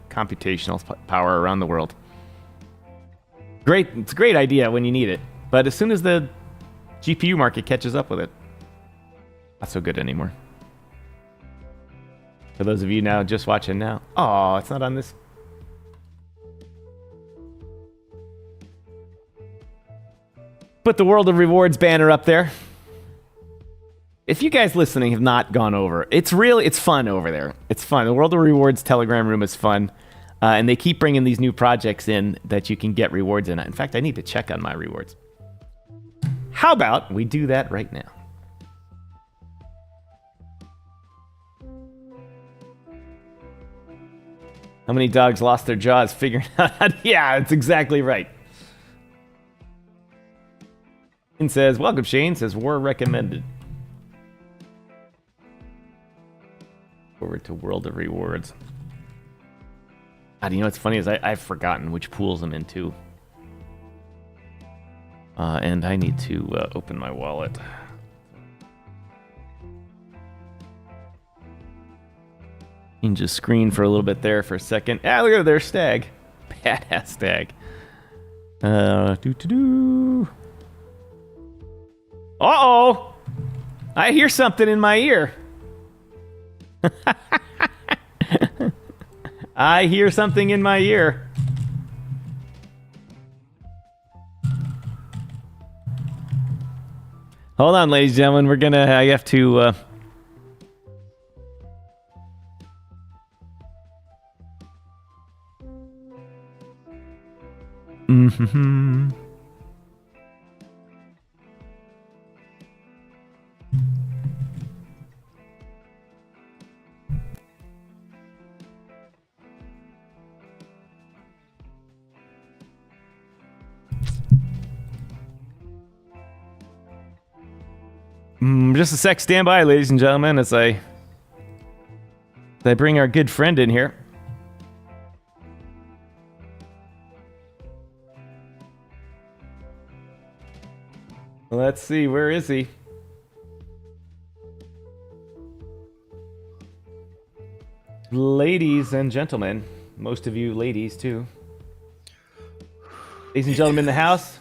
computational power around the world. Great, it's a great idea when you need it, but as soon as the GPU market catches up with it, not so good anymore. For those of you now just watching now, oh, it's not on this. Put the World of Rewards banner up there. If you guys listening have not gone over, it's fun over there. It's fun. The World of Rewards Telegram room is fun. And they keep bringing these new projects in that you can get rewards in. In fact, I need to check on my rewards. How about we do that right now? How many dogs lost their jaws figuring out? Yeah, that's exactly right. Shane says, welcome, Shane. Says, war recommended. Over to World of Rewards. God, you know what's funny is I've forgotten which pools I'm into. And I need to open my wallet. Change the screen for a little bit there for a second. Ah, look at their stag. Badass stag. Uh-oh! I hear something in my ear. I hear something in my ear. Hold on, ladies and gentlemen. I have to... Mm-hmm. Just a sec, stand by, ladies and gentlemen, as I bring our good friend in here. Let's see, where is he? Ladies and gentlemen, most of you ladies too. Ladies and gentlemen in the house.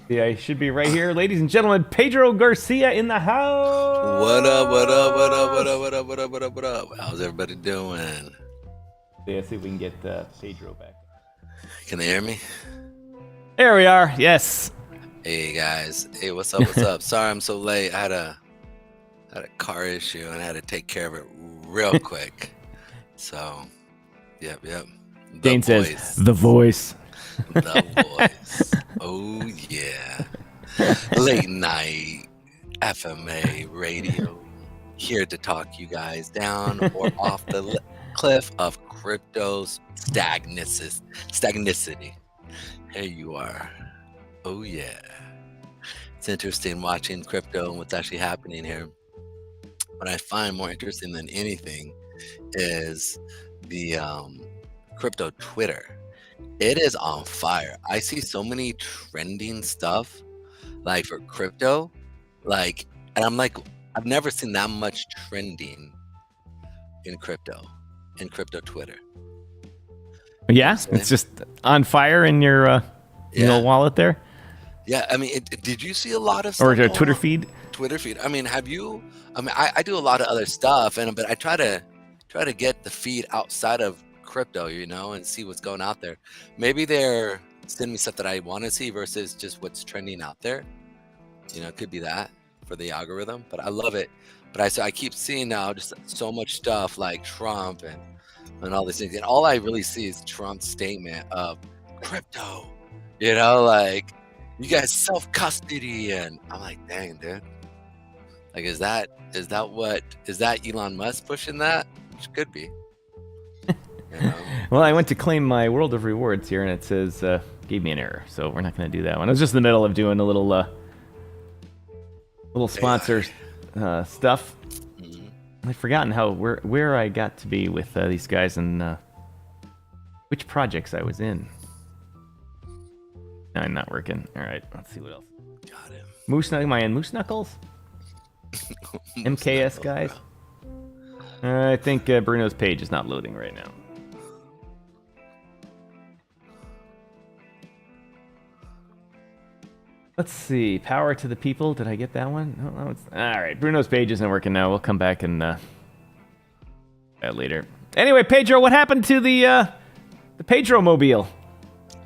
Yeah, I should be right here. Ladies and gentlemen, Pedro Garcia in the house. What up, what up, what up, what up, what up, what up, what up, what up? How's everybody doing? Yeah, see if we can get Pedro back. Can they hear me? There we are. Yes. Hey guys. Hey, what's up? What's up? Sorry I'm so late. I had a car issue and I had to take care of it real quick. So, yep. Dane says the voice. The voice. Oh yeah. Late night FMA radio, here to talk you guys down or off the cliff of crypto's stagnicity. Here you are. Oh yeah. It's interesting watching crypto and what's actually happening here. What I find more interesting than anything is the crypto Twitter. It is on fire. I see so many trending stuff like for crypto, like, and I'm like, I've never seen that much trending in crypto Twitter. Yeah, it's just on fire in your wallet there. Yeah, I mean, did you see a lot of stuff? Or your Twitter feed? Twitter feed. I mean, have you? I mean, I do a lot of other stuff, but I try to get the feed outside of crypto, and see what's going out there. Maybe they're sending me stuff that I want to see versus just what's trending out there. It could be that for the algorithm, but I love it. But I keep seeing now just so much stuff like Trump and all these things, and all I really see is Trump's statement of crypto. Like, you guys self-custody, and I'm like, dang, dude. Like, is that Elon Musk pushing that? which could be. You know? Well, I went to claim my World of Rewards here, and it says gave me an error, so we're not going to do that one. I was just in the middle of doing a little sponsor stuff. I've forgotten where I got to be with these guys and which projects I was in. No, I'm not working. All right, let's see what else. Got him. Moose Knuckles, am I in Moose Knuckles? MKS guys. I think Bruno's page is not loading right now. Let's see. Power to the people. Did I get that one? No, it's all right. Bruno's page isn't working now. We'll come back and that later. Anyway, Pedro, what happened to the Pedro mobile?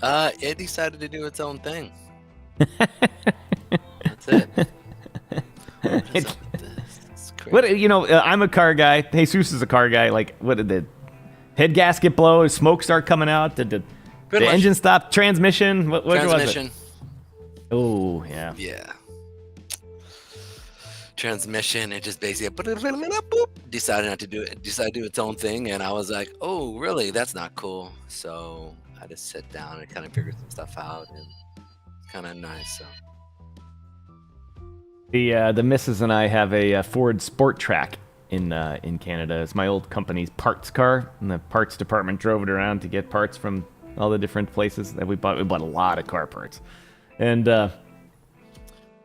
It decided to do its own thing. That's it. What is up with this? It's crazy. What I'm a car guy. Jesus is a car guy. Like, what did the head gasket blow? Did smoke start coming out? Did the engine stop? Transmission? What Transmission. was it? Oh, yeah. Yeah. Transmission, it just basically decided not to do it. Decided to do its own thing, and I was like, oh, really? That's not cool. So I had to sit down and kind of figure some stuff out, and it's kind of nice. So. The missus and I have a Ford Sport Track in Canada. It's my old company's parts car, and the parts department drove it around to get parts from all the different places that we bought. We bought a lot of car parts. And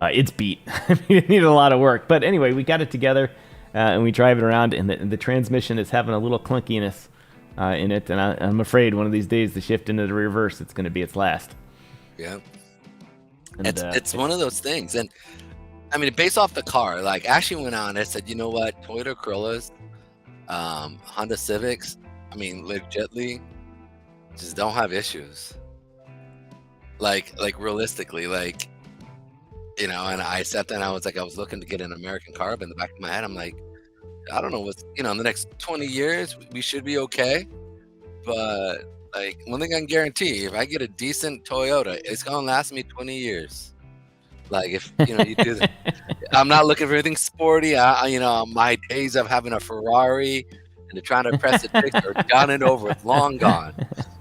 it's beat. It needed a lot of work. But anyway, we got it together, and we drive it around, and the transmission is having a little clunkiness in it. And I'm afraid one of these days, the shift into the reverse, it's going to be its last. Yeah. And, it's one of those things. And, I mean, based off the car, like, Ashley went on and said, you know what, Toyota Corollas, Honda Civics, I mean, legitly, just don't have issues. Like realistically, like, and I sat there and I was looking to get an American car, but in the back of my head, I'm like, I don't know what's, in the next 20 years, we should be okay. But, like, one thing I can guarantee, if I get a decent Toyota, it's going to last me 20 years. Like, if, you do that. I'm not looking for anything sporty. My days of having a Ferrari and trying to press the tricks are done and over. It's long gone.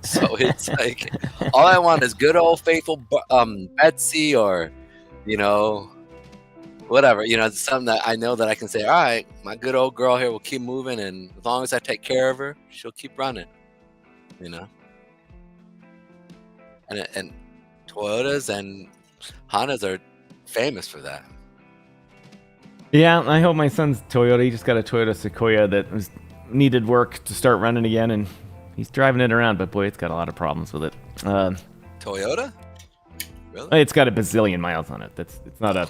So it's like, all I want is good old faithful Betsy or, whatever. It's something that I know that I can say, all right, my good old girl here will keep moving, and as long as I take care of her, she'll keep running. And Toyotas and Hondas are famous for that. Yeah, I hope my son's Toyota. He just got a Toyota Sequoia that needed work to start running again, and he's driving it around, but boy, it's got a lot of problems with it. Toyota? Really? It's got a bazillion miles on it. It's not a.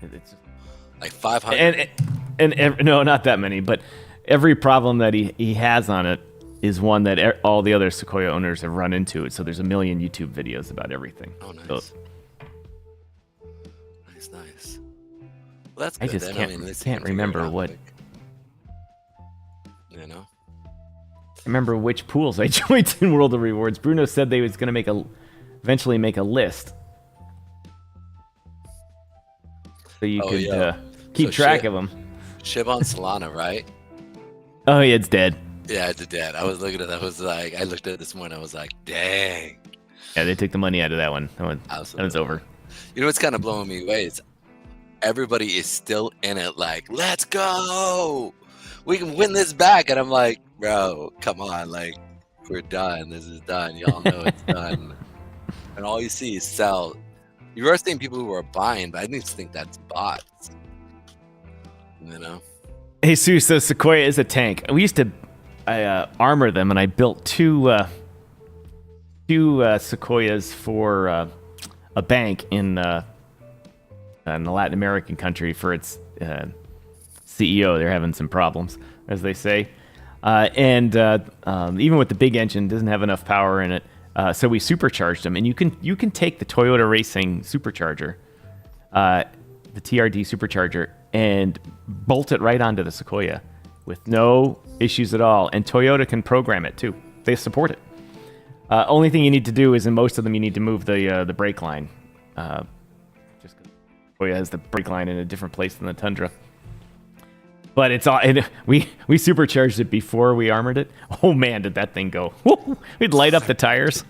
It's like 500. And no, not that many, but every problem that he has on it is one that all the other Sequoia owners have run into. It. So there's a million YouTube videos about everything. Oh, nice. So, Nice. Well, that's good. I just can't remember what. I remember which pools I joined in World of Rewards. Bruno said they was going to eventually make a list, so you could keep track of them. Shib on Solana, right? Oh yeah, it's dead. Yeah, it's dead. I was looking at that. I looked at it this morning. I was like, dang. Yeah, they took the money out of that one. That one's over. What's kind of blowing me away is everybody is still in it. Like, let's go. We can win this back. And I'm like, bro, come on. Like, we're done. This is done. Y'all know it's done. And all you see is sell. You are seeing people who are buying, but I just think that's bots. Jesus, the Sequoia is a tank. We used to armor them, and I built two Sequoias for a bank in the Latin American country for its CEO. They're having some problems, as they say. And even with the big engine, doesn't have enough power in it. So we supercharged them. And you can take the Toyota Racing supercharger, the TRD supercharger, and bolt it right onto the Sequoia with no issues at all. And Toyota can program it too. They support it. Only thing you need to do is in most of them you need to move the brake line. Just because Toyota has the brake line in a different place than the Tundra. But it's all we supercharged it before we armored it. Oh man, did that thing go? We'd light up the tires.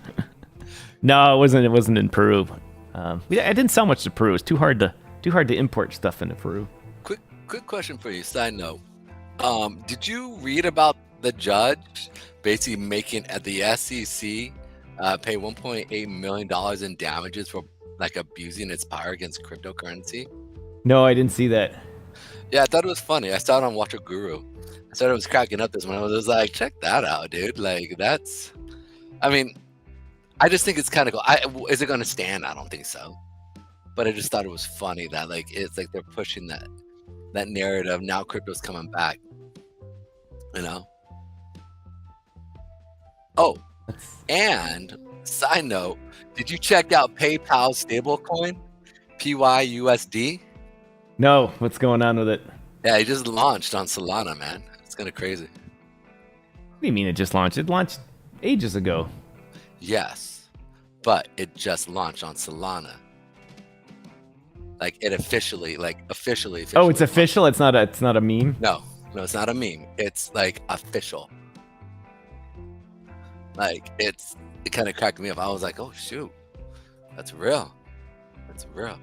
No, it wasn't in Peru. I didn't sell much to Peru. It's too hard to import stuff into Peru. Quick question for you. Side note. Did you read about the judge basically making at the SEC pay $1.8 million in damages for like abusing its power against cryptocurrency? No, I didn't see that. Yeah, I thought it was funny. I saw it on Watch a Guru. I thought it was cracking up this one. I was like, check that out, dude. Like that's, I mean, I just think it's kind of cool. Is it going to stand? I don't think so. But I just thought it was funny that like it's like they're pushing that narrative. Now crypto's coming back. You know. Oh, and side note, did you check out PayPal's stablecoin, PYUSD? No, what's going on with it? Yeah, it just launched on Solana, man. It's kind of crazy. What do you mean it just launched? It launched ages ago. Yes, but it just launched on Solana. Like it officially. Oh, it's official. It's not a meme. No, it's not a meme. It's like official. Like it kind of cracked me up. I was like, oh shoot, that's real. That's real.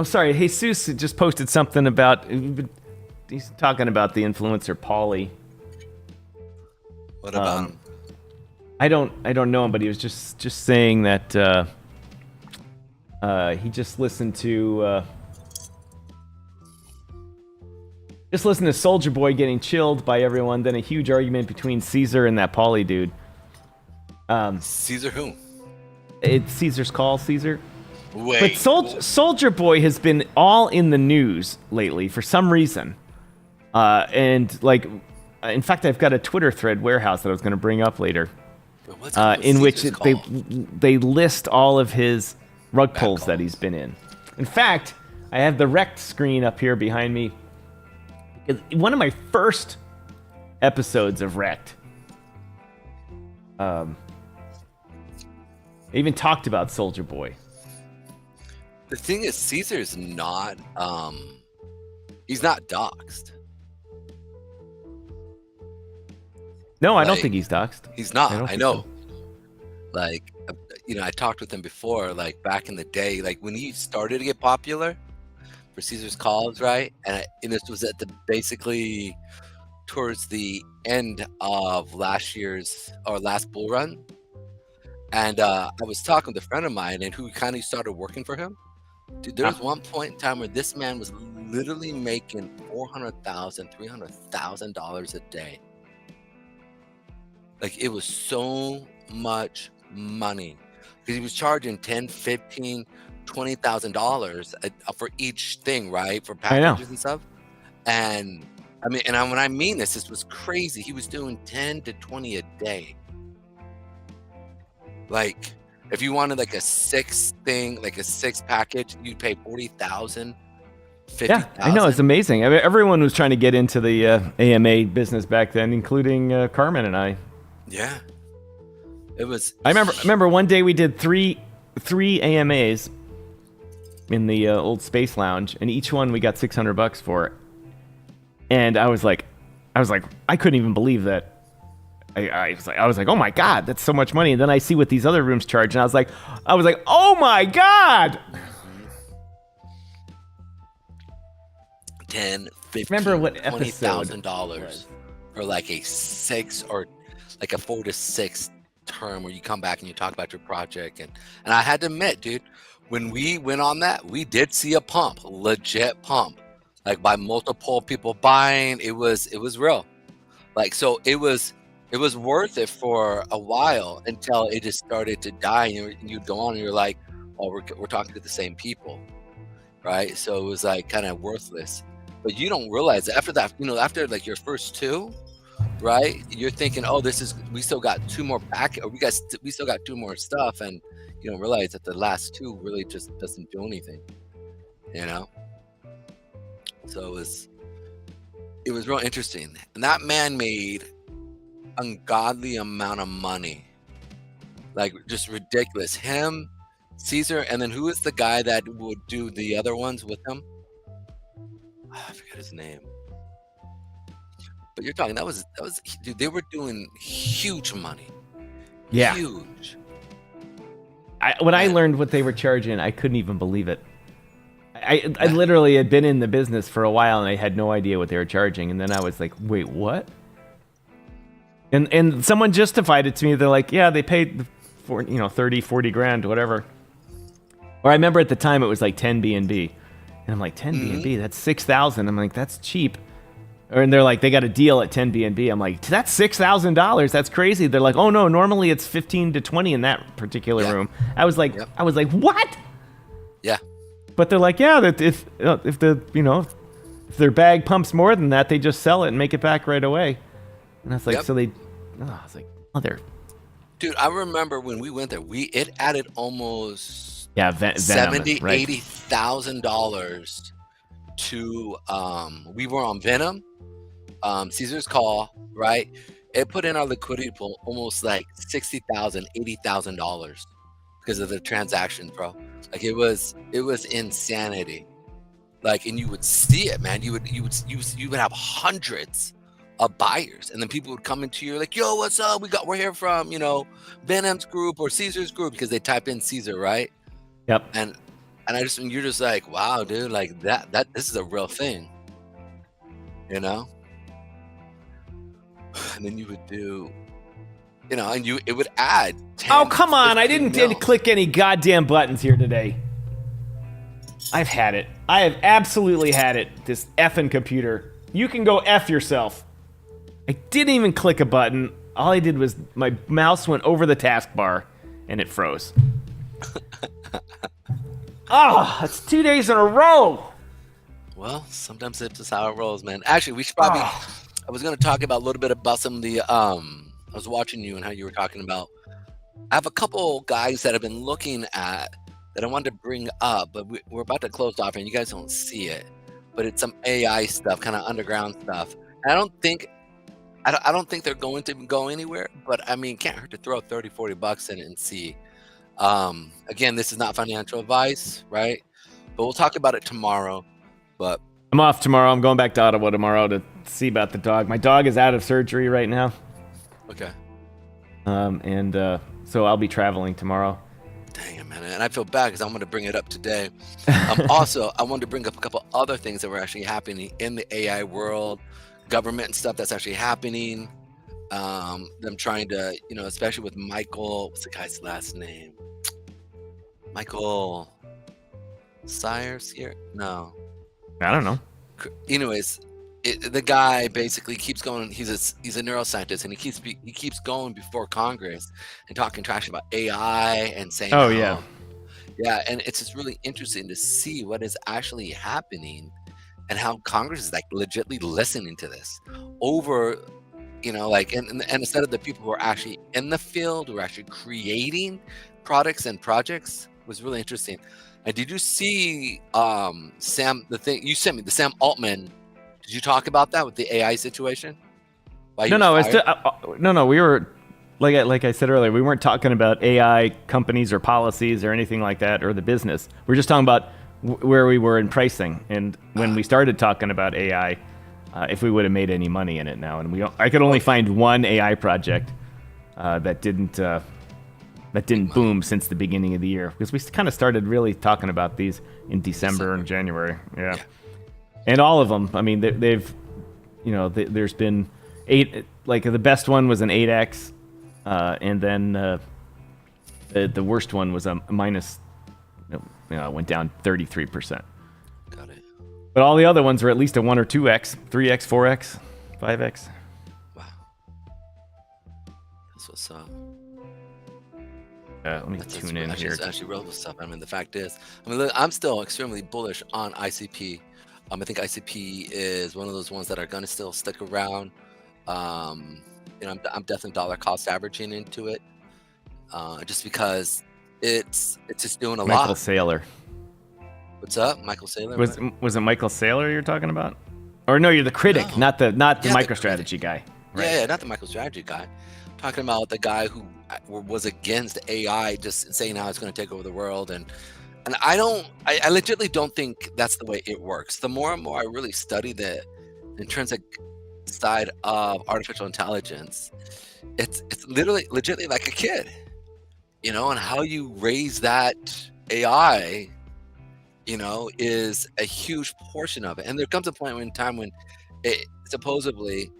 Sorry. Jesus just posted something about. He's talking about the influencer Pauly. What about him? I don't know him, but he was just saying that he just listened to Soulja Boy getting chilled by everyone. Then a huge argument between Caesar and that Pauly dude. Caesar who? It's Caesar's Call, Caesar. Wait. But Soulja Boy has been all in the news lately for some reason. And like, in fact, I've got a Twitter thread warehouse that I was going to bring up later, in which they list all of his rug pulls that he's been in. In fact, I have the Wrecked screen up here behind me. One of my first episodes of Wrecked, I even talked about Soulja Boy. The thing is, Caesar's not. He's not doxxed. No, I don't think he's doxxed. He's not. I know. So. Like, I talked with him before, like back in the day, like when he started to get popular for Caesar's Calls, right? And this was at basically towards the end of last bull run. And I was talking with a friend of mine and who kind of started working for him. Dude, there was one point in time where this man was literally making $400,000, $300,000 a day. Like it was so much money because he was charging $10,000, $15,000, $20,000 for each thing, right? For packages and stuff. And I mean, when I mean this was crazy. He was doing 10 to 20 a day. Like if you wanted like a six package, you'd pay $40,000, $50,000. Yeah, I know, it's amazing. I mean, everyone was trying to get into the AMA business back then, including Carmen and I. Yeah, it was. I remember one day we did three AMAs in the old Space Lounge, and each one we got $600 for. And I was like, I couldn't even believe that. I was like, oh my god, that's so much money. And then I see what these other rooms charge, and I was like, oh my god. $10,000, $15,000, remember what $20,000 for like a 6 or like a 4 to 6 term where you come back and you talk about your project. And I had to admit, dude, when we went on that, we did see a pump, legit pump, like by multiple people buying. It was real. Like, so it was worth it for a while until it just started to die, and you go on and you're like, oh, we're talking to the same people, right? So it was like kind of worthless. But you don't realize that after that, after like your first two, right? You're thinking, oh, we still got 2 more we still got 2 more stuff, and you don't realize that the last 2 really just doesn't do anything, So it was real interesting, and that man made ungodly amount of money, like just ridiculous. Him, Caesar, and then who is the guy that would do the other ones with him? I forget his name. But you're talking that was dude. They were doing huge money. Yeah. Huge. When I learned what they were charging, I couldn't even believe it. I literally had been in the business for a while and I had no idea what they were charging, and then I was like, wait, what? And someone justified it to me. They're like, yeah, they paid for 30, 40 grand, whatever. Or I remember at the time it was like 10 B&B. And I'm like, 10 B&B, that's 6,000. I'm like, that's cheap. And they're like, they got a deal at 10 B&B. I'm like, that's $6,000. That's crazy. They're like, oh no, normally it's 15 to 20 in that particular room. I was like, what? Yeah. But they're like, yeah, that if their bag pumps more than that, they just sell it and make it back right away. And I was like, I was like, mother. Dude, I remember when we went there, it added almost Venom, $70,000, right? $80,000 to we were on Venom, Caesar's Call, right? It put in our liquidity pool almost like $60,000, $80,000 because of the transaction, bro. Like it was insanity. Like, and you would see it, man. You would have hundreds of buyers, and then people would come into you like, yo, what's up? We're here from Venom's group or Caesar's group, because they type in Caesar, right? Yep. And you're just like, wow, dude, like that this is a real thing, And then you would do, and it would add 10, oh, come on. I didn't mil. click any goddamn buttons here today. I've had it. I have absolutely had it. This effing computer. You can go F yourself. I didn't even click a button. All I did was my mouse went over the taskbar and it froze. Oh, that's 2 days in a row. Well, sometimes it's just how it rolls, man. Actually, we should probably. I was going to talk about a little bit about some of the. I was watching you and how you were talking about. I have a couple guys that I've been looking at that I wanted to bring up, but we're about to close off, and you guys don't see it. But it's some AI stuff, kind of underground stuff. And I don't think they're going to go anywhere. But I mean, can't hurt to throw 30, 40 bucks in it and see. Again, this is not financial advice, right? But we'll talk about it tomorrow. But I'm off tomorrow. I'm going back to Ottawa tomorrow to see about the dog. My dog is out of surgery right now. Okay. So I'll be traveling tomorrow. Dang it, man. And I feel bad because I want to bring it up today. Also, I wanted to bring up a couple other things that were actually happening in the AI world, government and stuff that's actually happening. Them trying to, especially with Michael, what's the guy's last name? Michael Sayers here? No. I don't know. Anyways, the guy basically keeps going. He's a neuroscientist, and he keeps going before Congress and talking trash about AI and saying, oh yeah, and it's just really interesting to see what is actually happening and how Congress is like legitimately listening to this over, and instead of the people who are actually in the field, who are actually creating products and projects, was really interesting. And did you see Sam, the thing you sent me, the Sam Altman? Did you talk about that with the AI situation? No. We were like I said earlier, we weren't talking about AI companies or policies or anything like that, or the business. We're just talking about where we were in pricing, and when we started talking about AI, if we would have made any money in it now. And I could only find one AI project that didn't boom since the beginning of the year, because we kind of started really talking about these in December and January. Yeah. And all of them, I mean, they've, there's been 8, like the best one was an 8x, and then the worst one was a minus, went down 33%. Got it. But all the other ones were at least a 1 or 2x, 3x, 4x, 5x. Wow. That's what's up. Let me tune in here. It's actually real stuff. I mean, the fact is, look, I'm still extremely bullish on ICP. I think ICP is one of those ones that are going to still stick around. I'm definitely dollar cost averaging into it, just because it's just doing a lot. Michael Saylor. What's up, Michael Saylor? Was it Michael Saylor you're talking about? Or no, you're the critic, not the MicroStrategy guy. Right. Yeah, not the MicroStrategy guy. I'm talking about the guy who was against AI, just saying how it's going to take over the world, and I legitimately don't think that's the way it works. The more and more I really study the intrinsic side of artificial intelligence, it's literally legitimately like a kid, you know, and how you raise that AI, you know, is a huge portion of it. And there comes a point in time when it supposedly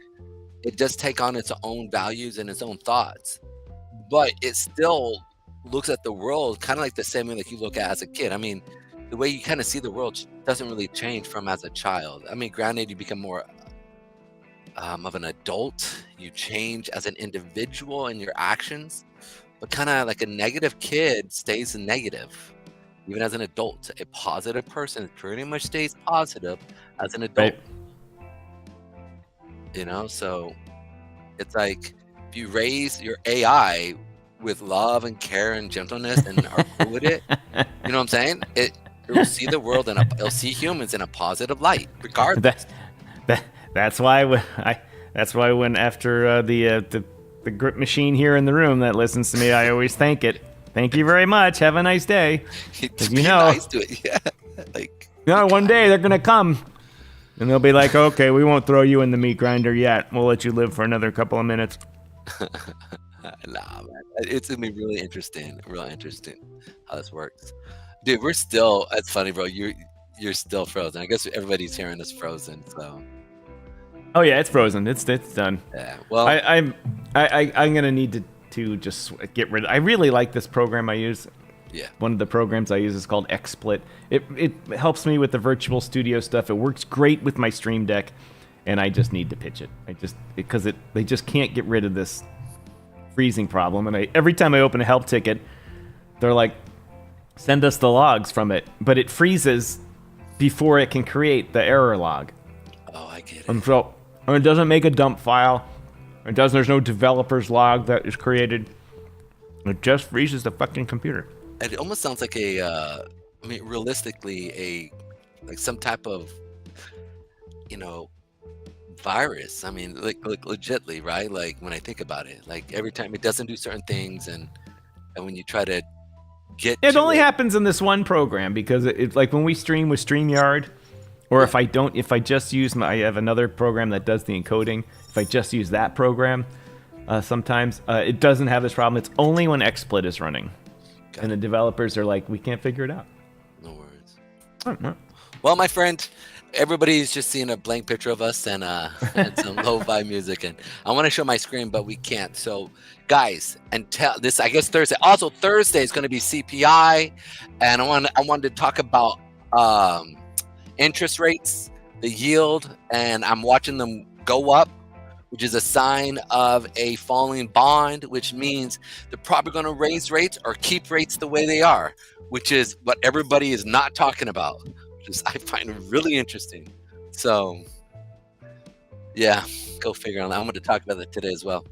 it does take on its own values and its own thoughts, but it still looks at the world kind of like the same way that you look at as a kid. I mean, the way you kind of see the world doesn't really change from as a child. I mean, granted, you become more of an adult, you change as an individual in your actions, but kind of like a negative kid stays negative. Even as an adult, a positive person pretty much stays positive as an adult. Right. You know, so it's like if you raise your AI with love and care and gentleness and are cool with it, you know what I'm saying? It will see the world and it'll see humans in a positive light, regardless. That's why when after the grip machine here in the room that listens to me, I always thank it. Thank you very much. Have a nice day. Be You know, nice to it. Yeah. Like, one day they're gonna come, and they'll be like, "Okay, we won't throw you in the meat grinder yet. We'll let you live for another couple of minutes." nah, man. It's gonna be really interesting how this works. Dude, we're still, it's funny, bro. You're still frozen. I guess everybody's hearing us frozen, so. Oh yeah, it's frozen. It's done. Yeah. Well, I'm gonna need to just get rid of. I really like this program I use. yeah. One of the programs I use is called XSplit. It helps me with the virtual studio stuff. It works great with my Stream Deck, and I just need to pitch it. Because they just can't get rid of this freezing problem. And every time I open a help ticket, they're like, send us the logs from it, but it freezes before it can create the error log. Oh, I get it. And so it doesn't make a dump file. There's no developer's log that is created. It just freezes the fucking computer. It almost sounds like realistically, like some type of, you know, virus. I mean, like legitly, right? Like when I think about it, like every time it doesn't do certain things, and when you try to get It only happens in this one program because it's like when we stream with StreamYard, or if I just use I have another program that does the encoding. If I just use that program, sometimes it doesn't have this problem. It's only when XSplit is running, and the developers are like, we can't figure it out. No worries. Oh, Well, my friend, everybody's just seeing a blank picture of us and some lo-fi music, and I want to show my screen, but we can't. So, guys, this, I guess Thursday. Also, Thursday is going to be CPI, and I wanted to talk about interest rates, the yield, and I'm watching them go up, which is a sign of a falling bond, which means they're probably going to raise rates or keep rates the way they are, which is what everybody is not talking about, which is I find really interesting. So, yeah, go figure on that. I'm going to talk about that today as well.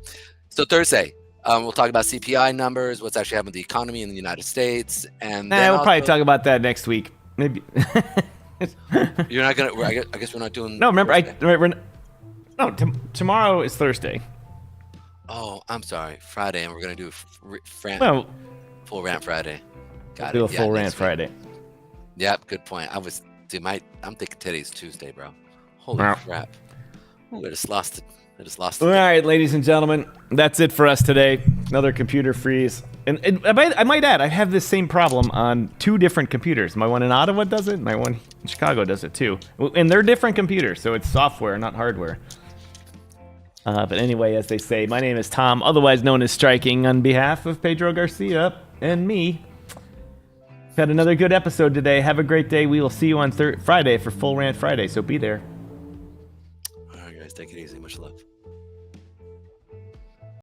So Thursday, we'll talk about CPI numbers, what's actually happening with the economy in the United States, and then we'll probably talk about that next week. Maybe. You're not gonna. I guess we're not doing. No, remember, tomorrow is Thursday. Oh, I'm sorry, Friday, and we're gonna do full rant Friday. Got do it. a full rant Friday. Yep, good point. I'm thinking today's Tuesday, bro. Holy crap! Ooh, I just lost it. All right, ladies and gentlemen, that's it for us today. Another computer freeze. And I might add, I have this same problem on 2 different computers. My one in Ottawa does it, my one in Chicago does it too. And they're different computers, so it's software, not hardware. But anyway, as they say, my name is Tom, otherwise known as Striking, on behalf of Pedro Garcia and me. We've had another good episode today. Have a great day. We will see you on Friday for Full Rant Friday, so be there. All right, guys, take it easy. Much love.